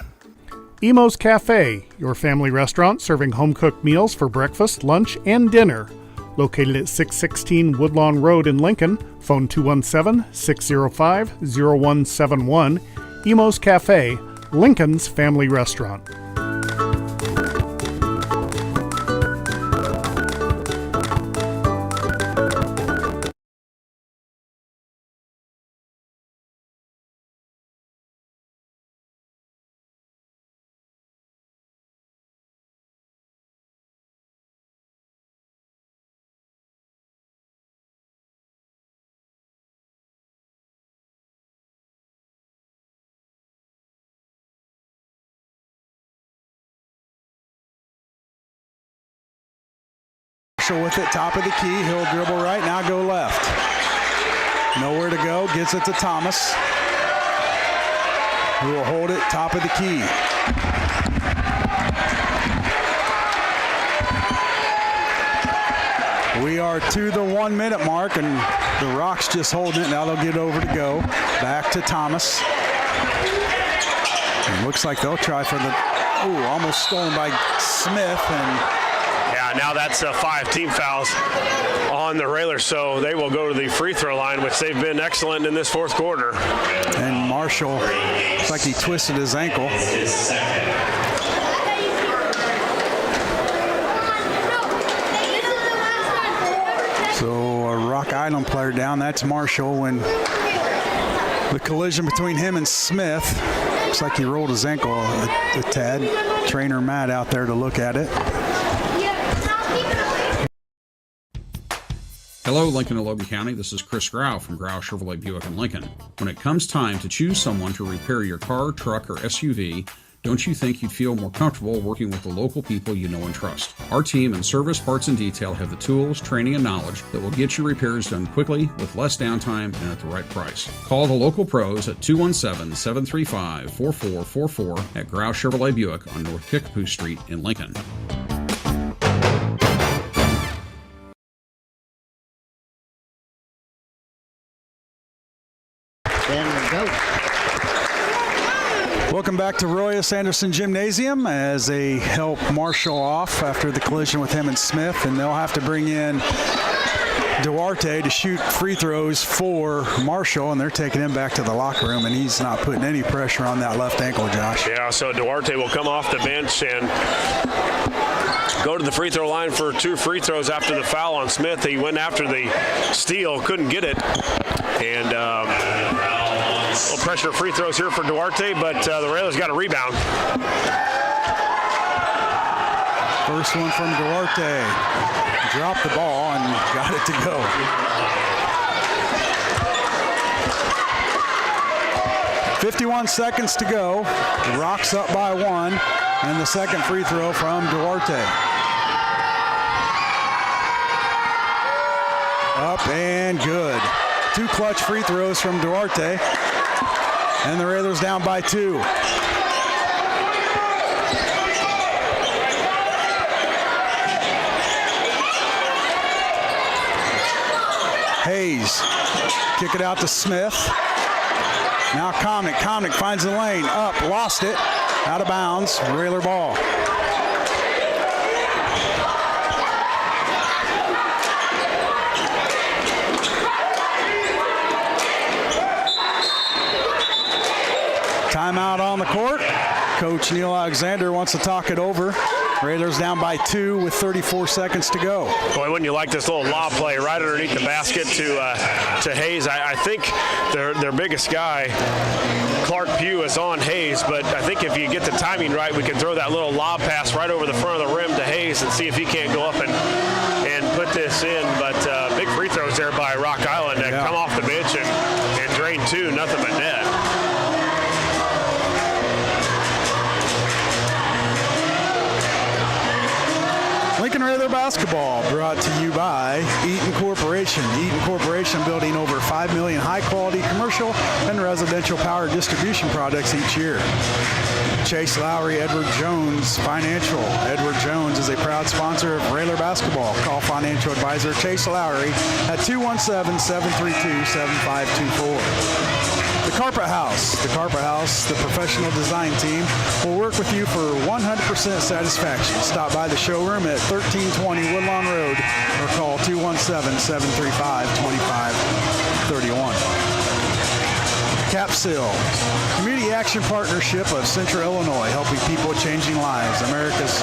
Emo's Cafe, your family restaurant serving home-cooked meals for breakfast, lunch, and dinner. Located at 616 Woodlawn Road in Lincoln, phone 217-605-0171. Emo's Cafe, Lincoln's family restaurant. With it, top of the key, he'll dribble right, now go left. Nowhere to go. Gets it to Thomas, who will hold it top of the key. We are to the 1 minute mark, and the Rock's just holding it. Now they'll get over to go. Back to Thomas. It looks like they'll try for the, almost stolen by Smith. And yeah, now that's 5 team fouls on the Railers, so they will go to the free throw line, which they've been excellent in this fourth quarter. And Marshall, looks like he twisted his ankle. So a Rock Island player down, that's Marshall. When the collision between him and Smith, looks like he rolled his ankle a tad. Trainer Matt out there to look at it. Hello, Lincoln and Logan County. This is Chris Grau from Grau Chevrolet Buick and Lincoln. When it comes time to choose someone to repair your car, truck, or SUV, don't you think you'd feel more comfortable working with the local people you know and trust? Our team in service, parts, and detail have the tools, training, and knowledge that will get your repairs done quickly, with less downtime, and at the right price. Call the local pros at 217-735-4444 at Grau Chevrolet Buick on North Kickapoo Street in Lincoln. Welcome back to Royas Anderson Gymnasium as they help Marshall off after the collision with him and Smith, and they'll have to bring in Duarte to shoot free throws for Marshall, and they're taking him back to the locker room, and he's not putting any pressure on that left ankle, Josh. Yeah, so Duarte will come off the bench and go to the free throw line for 2 free throws after the foul on Smith. He went after the steal, couldn't get it, and little pressure free throws here for Duarte, but the Railers got a rebound. First one from Duarte. Dropped the ball and got it to go. .51 seconds to go. The Rock's up by 1, and the second free throw from Duarte. Up and good. 2 clutch free throws from Duarte. And the Railers down by 2. Hayes, kick it out to Smith. Now Comnick. Comnick finds the lane. Up, lost it. Out of bounds. Railer ball. Timeout on the court. Coach Neil Alexander wants to talk it over. Railers down by 2 with 34 seconds to go. Boy, wouldn't you like this little lob play right underneath the basket to Hayes? I think their biggest guy, Clark Pugh, is on Hayes, but I think if you get the timing right, we can throw that little lob pass right over the front of the rim to Hayes and see if he can't go up and put this in. But big free throws there by Rock Island that come off the bench and drain 2, nothing but net. Lincoln Railer basketball brought to you by Eaton Corporation. Eaton Corporation building over 5 million high-quality commercial and residential power distribution products each year. Chase Lowry, Edward Jones Financial. Edward Jones is a proud sponsor of Railer basketball. Call financial advisor Chase Lowry at 217-732-7524. The Carpet House. The Carpet House, the professional design team, will work with you for 100% satisfaction. Stop by the showroom at 1320 Woodlawn Road or call 217-735-2531. Capsil, Community Action Partnership of Central Illinois, helping people, changing lives. America's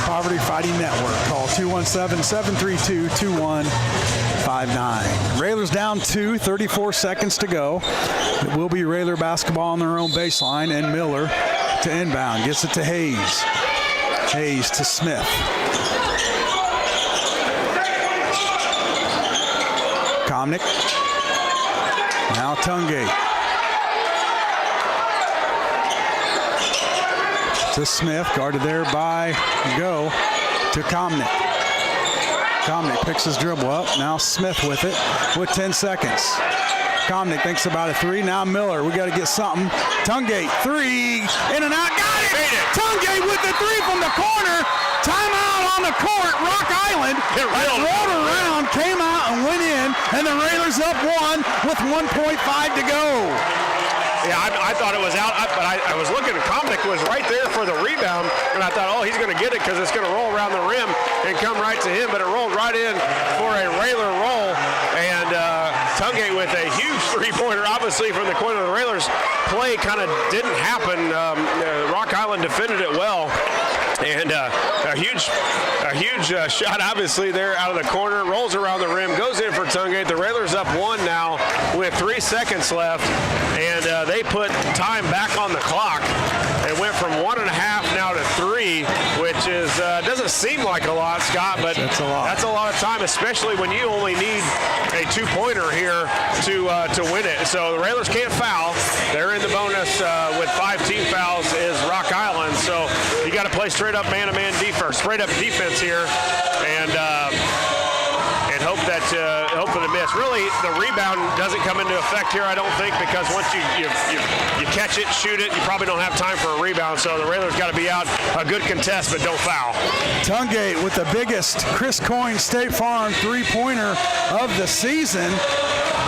Poverty Fighting Network. Call 217-732-2159. Railers down 2, 34 seconds to go. It will be Railer basketball on their own baseline, and Miller to inbound. Gets it to Hayes. Hayes to Smith. Comnick. Now Tungate. To Smith, guarded there by Go, to Comnick. Comnick picks his dribble up. Now Smith with it with 10 seconds. Komnick thinks about a three. Now Miller, we got to get something. Tungate, three, in and out, got it! Tungate with the three from the corner. Timeout on the court. Rock Island rolled around, came out and went in, and the Railers up one with 1.5 to go. Yeah, I thought it was out, but I was looking, and Komnick was right there for the rebound, and I thought, oh, he's going to get it because it's going to roll around the rim and come right to him, but it rolled right in for a Railer roll, and Tungate with a huge three-pointer, obviously, from the corner of the Railers. Play kind of didn't happen. Rock Island defended it well. And a huge shot, obviously, there out of the corner. Rolls around the rim, goes in for Tungate. The Railers up one now with 3 seconds left. And they put time back on the clock. It went from 1.5 now to 3, which is doesn't seem like a lot, Scott, but that's a lot. That's a lot of time, especially when you only need a 2-pointer here to win it. So the Railers can't foul. They're in the bonus with 5 team fouls is Rock Island. So you got to play straight up man-to-man defense, straight up defense here, and hope for the miss. Really, the rebound doesn't come into effect here, I don't think, because once you catch it, shoot it, you probably don't have time for a rebound. So the Railers got to be out a good contest, but don't foul. Tungate with the biggest Chris Coyne State Farm three-pointer of the season.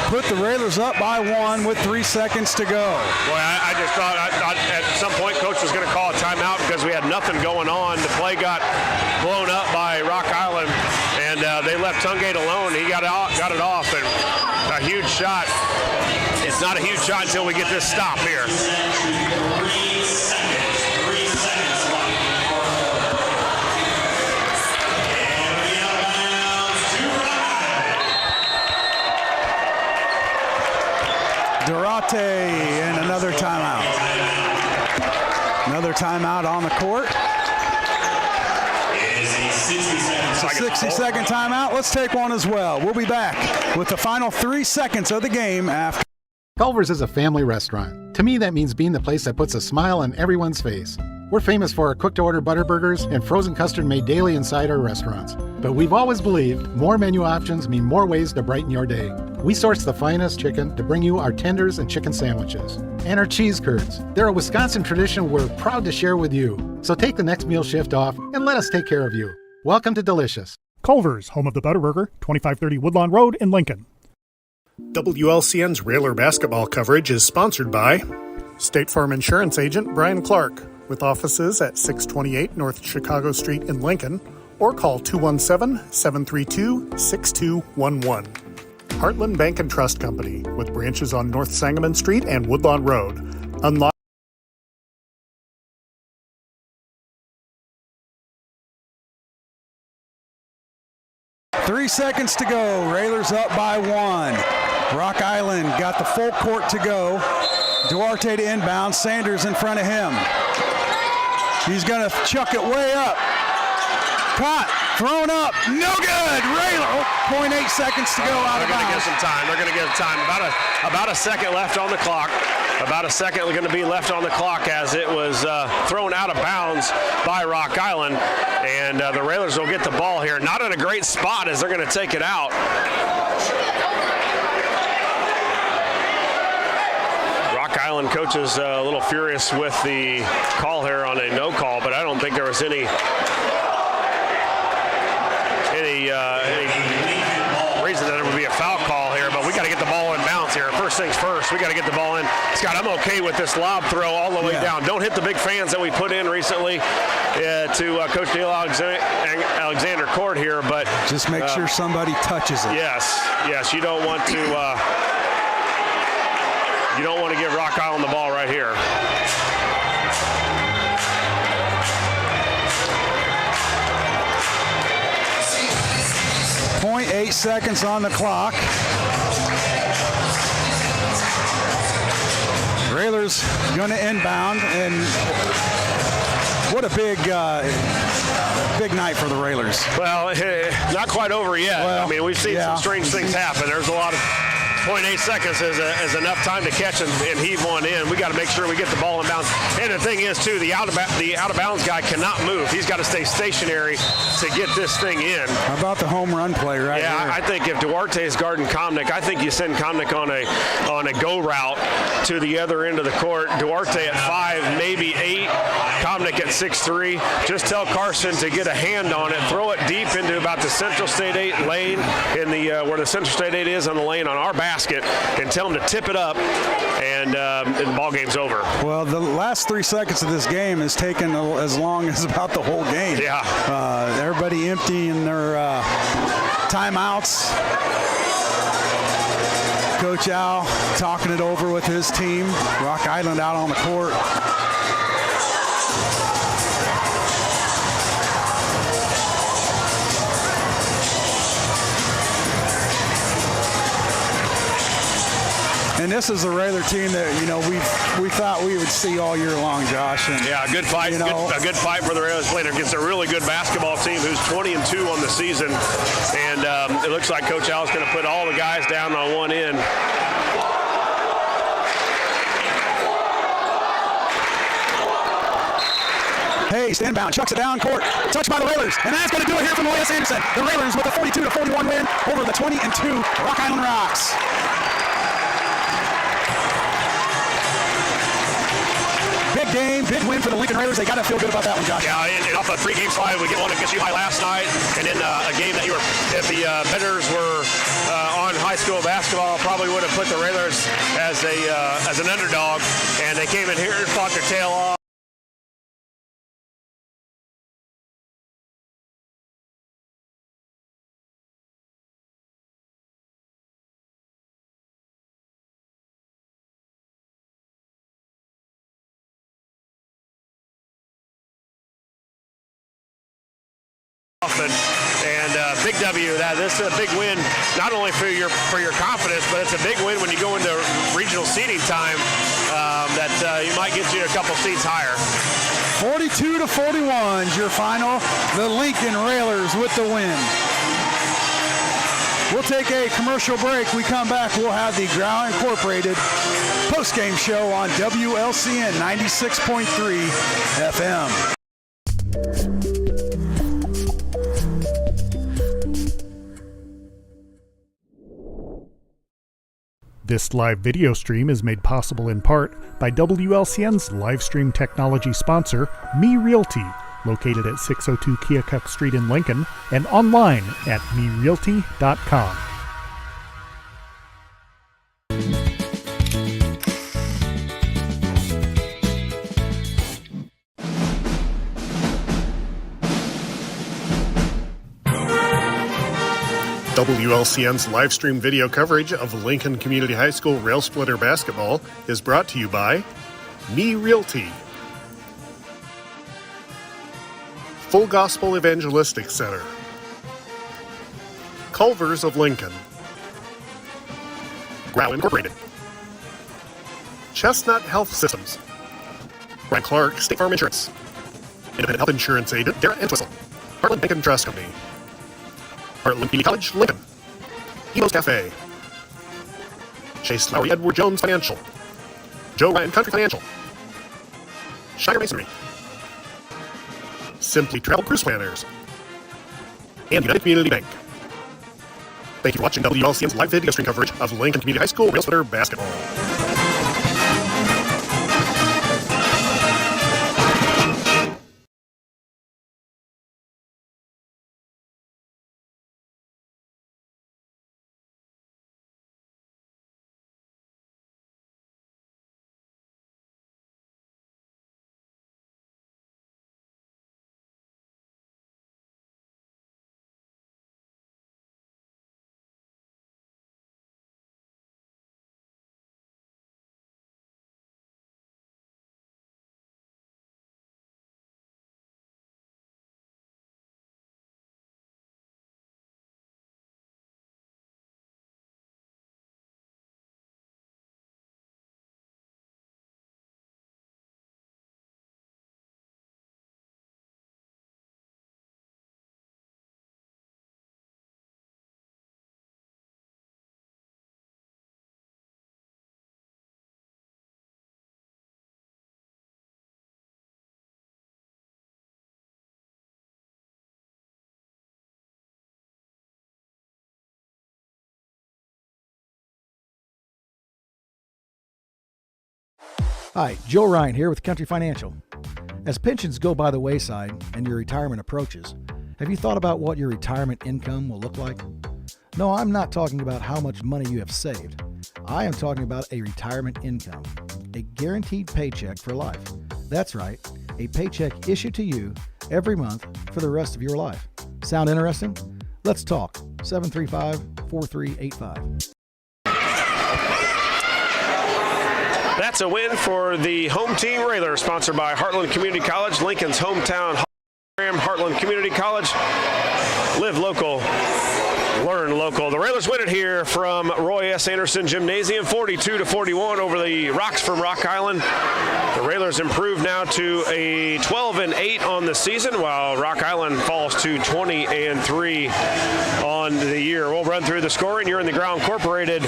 Put the Railers up by 1 with 3 seconds to go. Boy, I just thought at some point Coach was going to call a timeout because we had nothing going on. The play got blown up by Rock Island, and they left Tungate alone. He got it off, and a huge shot. It's not a huge shot until we get this stop here. 3 seconds left. Durate and another timeout. Another timeout on the court. It's a 60-second timeout. Let's take one as well. We'll be back with the final 3 seconds of the game after. Culvers is a family restaurant. To me, that means being the place that puts a smile on everyone's face. We're famous for our cooked-to-order butter burgers and frozen custard made daily inside our restaurants. But we've always believed more menu options mean more ways to brighten your day. We source the finest chicken to bring you our tenders and chicken sandwiches. And our cheese curds. They're a Wisconsin tradition we're proud to share with you. So take the next meal shift off and let us take care of you. Welcome to Delicious. Culvers, home of the Butterburger, 2530 Woodlawn Road in Lincoln. WLCN's Railer basketball coverage is sponsored by State Farm Insurance Agent Brian Clark, with offices at 628 North Chicago Street in Lincoln, or call 217-732-6211. Heartland Bank and Trust Company, with branches on North Sangamon Street and Woodlawn Road. Unlock 3 seconds to go. Railers up by 1. Rock Island got the full court to go. Duarte to inbound. Sanders in front of him. He's going to chuck it way up. Caught. Thrown up. No good. Railer. 0.8 seconds to go out of bounds. They're going to get some time. About a second left on the clock. About a second going to be left on the clock as it was thrown out of bounds by Rock Island. And the Railers will get the ball here. Not in a great spot as they're going to take it out. Rock Island coach is a little furious with the call here on a no call, but I don't think there was any reason that it would be a foul call here, but we got to get the ball in bounds here. First things first, we got to get the ball in. Scott, I'm okay with this lob throw all the way down. Don't hit the big fans that we put in recently to Coach Neil Alexander Court here, but just make sure somebody touches it. Yes, you don't want to give Rock Island the ball right here. 0.8 seconds on the clock. Railers going to inbound, and what a big night for the Railers. Well, not quite over yet. Well, I mean, we've seen some strange things happen. There's a lot of .8 seconds is enough time to catch and heave one in. We got to make sure we get the ball in bounds. And the thing is, too, the out of bounds guy cannot move. He's got to stay stationary to get this thing in. How about the home run play right here? Yeah, I think if Duarte is guarding Komnick, I think you send Komnick on a go route to the other end of the court. Duarte at 5, maybe 8. Komnick at 6'3". Just tell Carson to get a hand on it, throw it deep into about the Central State 8 lane in the where the Central State 8 is on the lane on our basket, and tell him to tip it up, and the ball game's over. Well, the last 3 seconds of this game has taken as long as about the whole game. Yeah. Everybody emptying their timeouts. Coach Al talking it over with his team. Rock Island out on the court. And this is a Railer team that, we thought we would see all year long, Josh. And, yeah, good fight. A good fight for the Railers playing against a really good basketball team who's 20-2 on the season. And it looks like Coach Al's going to put all the guys down on one end. Hey, stand bound, chucks it down court, touched by the Railers, and that's going to do it here from Elias Anderson. The Railers with a 42-41 win over the 20-2 Rock Island Rocks. Big game, big win for the Lincoln Railers. They got to feel good about that one, Josh. Yeah, and off a 3-game slide, we get one against U-High last night, and then a game that if the bettors were on high school basketball, probably would have put the Railers as an underdog, and they came in here and fought their tail off. And big W. This is a big win, not only for your confidence, but it's a big win when you go into regional seeding time. That you might get you a couple seats higher. 42-41 is your final. The Lincoln Railers with the win. We'll take a commercial break. We come back, we'll have the Grau Incorporated post-game show on WLCN 96.3 FM. This live video stream is made possible in part by WLCN's live stream technology sponsor, Me Realty, located at 602 Keokuk Street in Lincoln, and online at merealty.com. WLCN's live stream video coverage of Lincoln Community High School Rail Splitter basketball is brought to you by Me Realty, Full Gospel Evangelistic Center, Culvers of Lincoln, Grau Incorporated, Chestnut Health Systems, Brian Clark State Farm Insurance, Independent Health Insurance Agent Dara Entwistle, Heartland Bank and Trust Company, Heartland Community College, Lincoln, Emo's Cafe, Chase Lowry Edward Jones Financial, Joe Ryan Country Financial, Shire Masonry, Simply Travel Cruise Planners, and United Community Bank. Thank you for watching WLCN's live video stream coverage of Lincoln Community High School Rail Splitter basketball. Hi, Joe Ryan here with Country Financial. As pensions go by the wayside and your retirement approaches, have you thought about what your retirement income will look like? No, I'm not talking about how much money you have saved. I am talking about a retirement income, a guaranteed paycheck for life. That's right, a paycheck issued to you every month for the rest of your life. Sound interesting? Let's talk. 735-4385. That's a win for the home team Railer, sponsored by Heartland Community College, Lincoln's hometown program. Heartland Community College. Live local, learn local. The Railers win it here from Roy S. Anderson Gymnasium, 42-41 over the Rocks from Rock Island. The Railers improve now to a 12-8 on the season, while Rock Island falls to 20-3 on the year. We'll run through the scoring. You're in the Ground Incorporated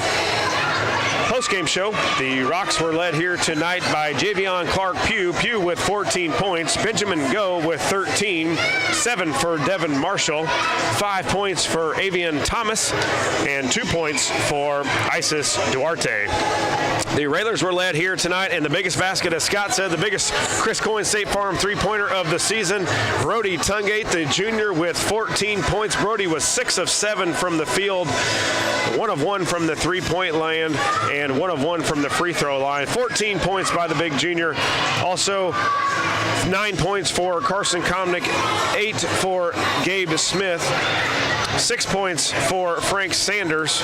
post-game show. The Rocks were led here tonight by Javion Clark Pugh with 14 points. Benjamin Go with 13. 7 for Devin Marshall. 5 points for Avian Thomas. And 2 points for Isis Duarte. The Railers were led here tonight in the biggest basket, as Scott said, the biggest Chris Coyne State Farm three-pointer of the season. Brody Tungate, the junior, with 14 points. Brody was 6 of 7 from the field, 1 of 1 from the three-point line, and 1 of 1 from the free throw line. 14 points by the big junior. Also, 9 points for Carson Komnick, 8 for Gabe Smith, 6 points for Frank Sanders,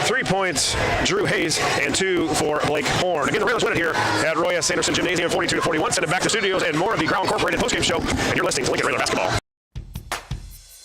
3 points Drew Hayes, and 2 for Blake Horn. Again, the Railers win it here at Roy S. Anderson Gymnasium, 42-41. Send it back to studios and more of the Ground Incorporated postgame show. And you're listening to Lincoln Railer Basketball.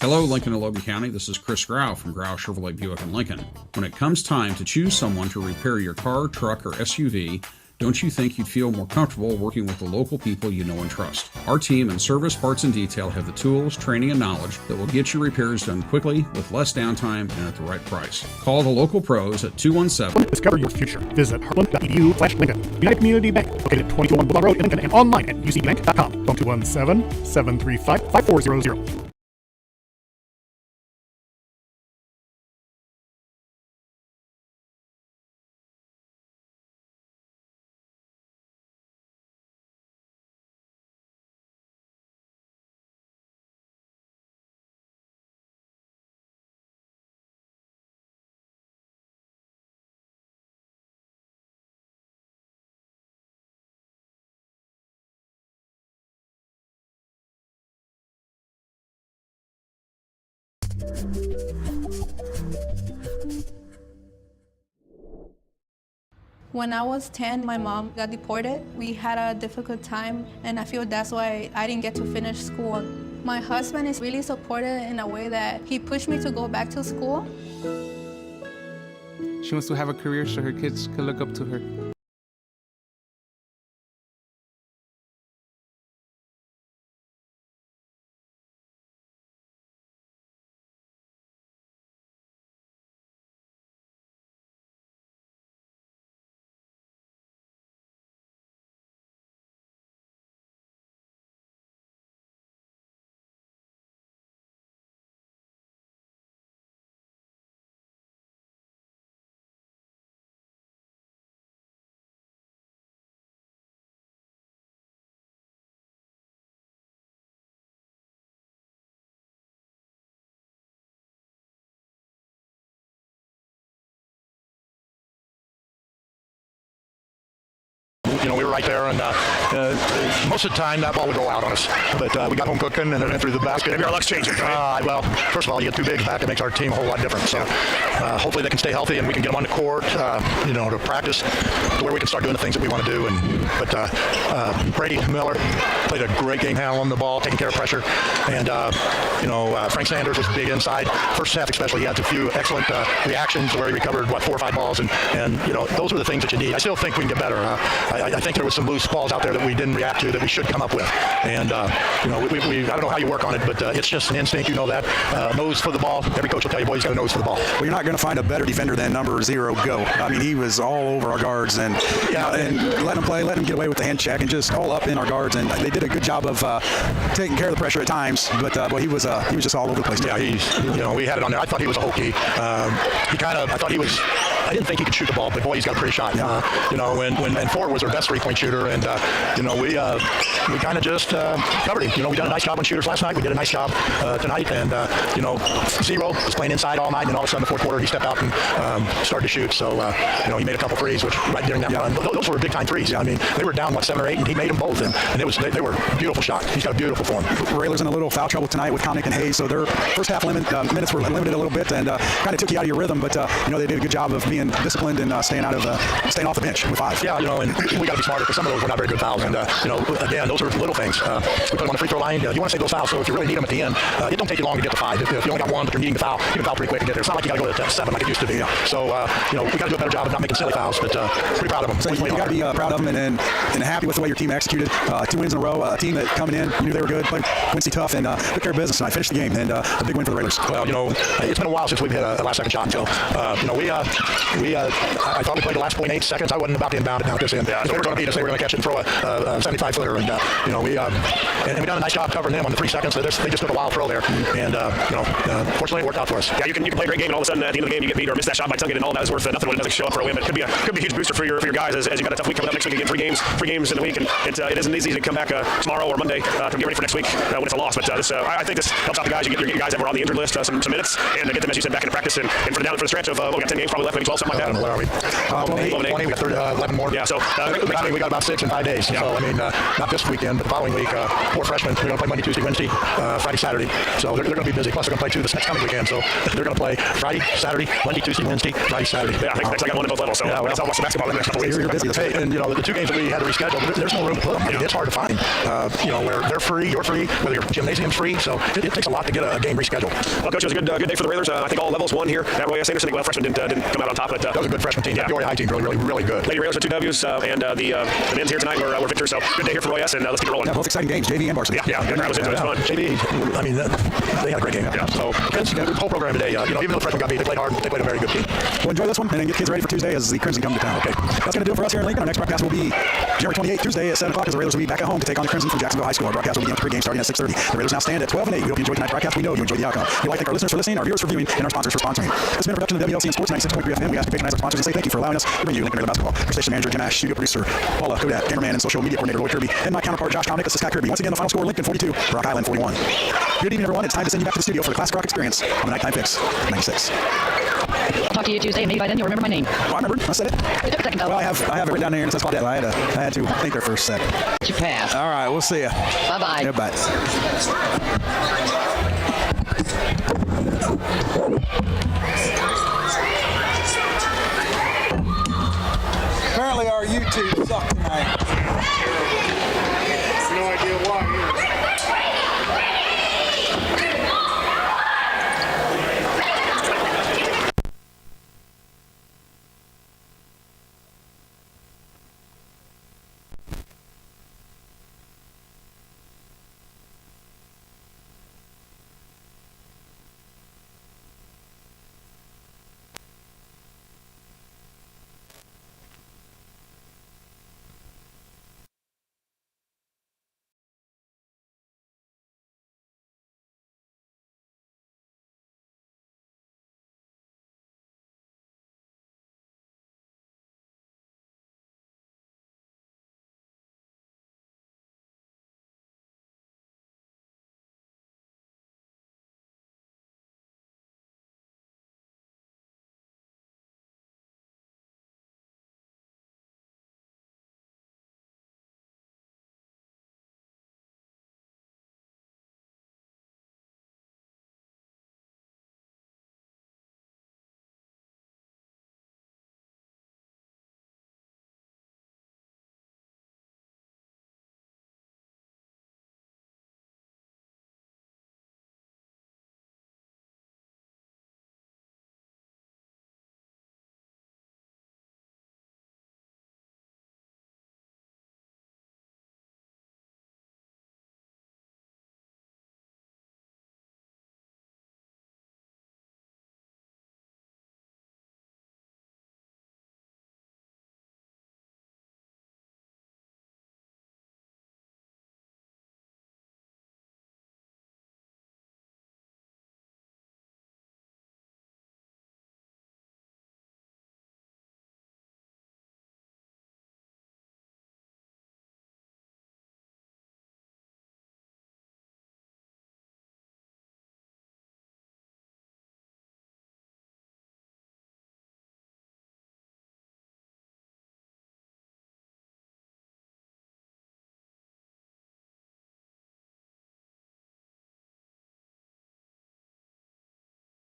Hello, Lincoln and Logan County. This is Chris Grau from Grau Chevrolet Buick in Lincoln. When it comes time to choose someone to repair your car, truck, or SUV, don't you think you'd feel more comfortable working with the local people you know and trust? Our team in Service, Parts, and Detail have the tools, training, and knowledge that will get your repairs done quickly, with less downtime, and at the right price. Call the local pros at 217. Discover your future. Visit heartland.edu/Lincoln. United Community Bank, located at 2201 Boulevard Road in Lincoln, and online at ucbank.com. Phone 217-735-5400. When I was 10, my mom got deported. We had a difficult time, and I feel that's why I didn't get to finish school. My husband is really supportive in a way that he pushed me to go back to school. She wants to have a career so her kids can look up to her. You know, we were right there, and most of the time that ball would roll out on us. But we got home cooking and through the basket. Maybe our luck's changing, right? Well, first of all, you get 2 bigs back, it makes our team a whole lot different. So hopefully they can stay healthy and we can get them on the court, to practice to where we can start doing the things that we want to do. But Brady Miller played a great game handling the ball, taking care of pressure. And, Frank Sanders was big inside. First half especially, he had a few excellent reactions where he recovered, 4 or 5 balls. And those are the things that you need. I still think we can get better. I think there was some loose balls out there that we didn't react to that we should come up with. And, I don't know how you work on it, but it's just an instinct. You know that. Nose for the ball. Every coach will tell you, boy, he's got a nose for the ball. Well, you're not going to find a better defender than number 0, Go. I mean, he was all over our guards and let him play, let him get away with the hand check and just all up in our guards. And they did a good job of taking care of the pressure at times. But he was just all over the place. Yeah, we had it on there. I thought he was a hokey. I didn't think he could shoot the ball, but boy, he's got a pretty shot. And Ford was our best three-point shooter, and we kind of just covered him. We did a nice job on shooters last night. We did a nice job tonight, and Zero was playing inside all night, and all of a sudden, the fourth quarter, he stepped out and started to shoot. So he made a couple threes, which right during that run, those were big-time threes. I mean, they were down 7 or 8, and he made them both, and they were beautiful shots. He's got a beautiful form. Railers in a little foul trouble tonight with Connick and Hayes, so their first half minutes were limited a little bit, and kind of took you out of your rhythm. But they did a good job of being disciplined and staying off the bench with 5. Yeah, and we got to be smarter because some of those were not very good fouls, and again, those are little things. We put them on the free throw line. You want to save those fouls, so if you really need them at the end, it don't take you long to get to 5. If you only got 1, but you're needing the foul, you can foul pretty quick to get there. It's not like you got to go to 7 like it used to be. So we got to do a better job of not making silly fouls, but pretty proud of them. So you got to be proud of them and happy with the way your team executed. 2 wins in a row. A team that coming in, you knew they were good, played Quincy tough, and took care of business tonight. Finished the game, and a big win for the Railers. Well, it's been a while since we've hit a last-second shot. So I thought we played the last 0.8 seconds. I wasn't about to inbound it now this end. They were going to beat us. They were going to catch it and throw a 75-footer, and we done a nice job covering them on the 3 seconds. They just took a wild throw there, and fortunately it worked out for us. Yeah, you can play a great game, and all of a sudden at the end of the game you get beat or miss that shot by Tuggett, and all that is worth nothing when it doesn't show up for a win. But it could be a huge booster for your guys as you got a tough week coming up next week. Again, 3 games in the week, and it isn't easy to come back tomorrow or Monday to get ready for next week when it's a loss. But I think this helps out the guys. You get your guys that were on the injured list some minutes, and get them, as you said, back into practice and for the stretch of we got 10 games probably left, maybe 12, something like that. Where are we? 20. We got 11 more. Yeah, so we got about 6 in 5 days. Yeah. So I mean, not this weekend, but the following week, 4 freshmen. We're going to play Monday, Tuesday, Wednesday, Friday, Saturday. So they're going to be busy. Plus, they're going to play 2 this next coming weekend. So they're going to play Friday, Saturday, Monday, Tuesday, Wednesday, Friday, Saturday. Yeah, I think I got 1 at both levels. So that's how much basketball in the next couple weeks. You're busy. Hey, and the 2 games that we had to reschedule, there's no room to put them. I mean, it's hard to find. Where they're free, you're free, whether your gymnasium's free. So it takes a lot to get a game rescheduled. Well, Coach, it was a good day for the Railers. I think all levels won here at Roy S. Anderson. Well, freshmen didn't come out on top, but that was a good freshman team. Peoria High team, really good. Lady Railers with 2 W's, and the men's here tonight were victors. So good day here for Roy S. And let's get it rolling. Yeah, both exciting games, JV and varsity. Yeah, that was it. It was fun. JV, I mean, they had a great game. Yeah. So the whole program today, even though the freshmen got beat, they played hard. They played a very good game. Well, enjoy this one and then get kids ready for Tuesday as the Crimson come to town. Okay. That's going to do it for us here in Lincoln. Our next broadcast will be January 28th, Tuesday at 7 o'clock, as the Railers will be back at home to take on the Crimson from Jacksonville High School. Our broadcast will begin with pregame starting at 6:30. The Railers now stand at 12-8. We hope you enjoyed tonight's broadcast. We know you enjoyed the outcome. We'd like to thank our listeners for listening, our viewers for viewing, and our sponsors for sponsoring. This has been a production of WLC and Sports 96.3 FM. We ask you to patronize our sponsors and say thank you for allowing us to bring you Lincoln Railer basketball. Our station manager, Jim Ash, studio producer, Paula Kodak, cameraman and social media coordinator, Lloyd Kirby, and my counterpart, Josh Comnick. This is Scott Kirby. Once again, the final score, Lincoln 42, Rock Island 41. Good evening, everyone. It's time to send you back to the studio for the Classic Rock Experience on the Nighttime Fix 96. I'll talk to you Tuesday, and maybe by then you'll remember my name. Oh, I remember. I said it. It took a second, though. Well, I have it written down here, and it says Claudette. I had to think there for a sec. You passed. All right, we'll see you. Bye-bye. Yeah, bye. Apparently our YouTube sucked tonight. No idea why.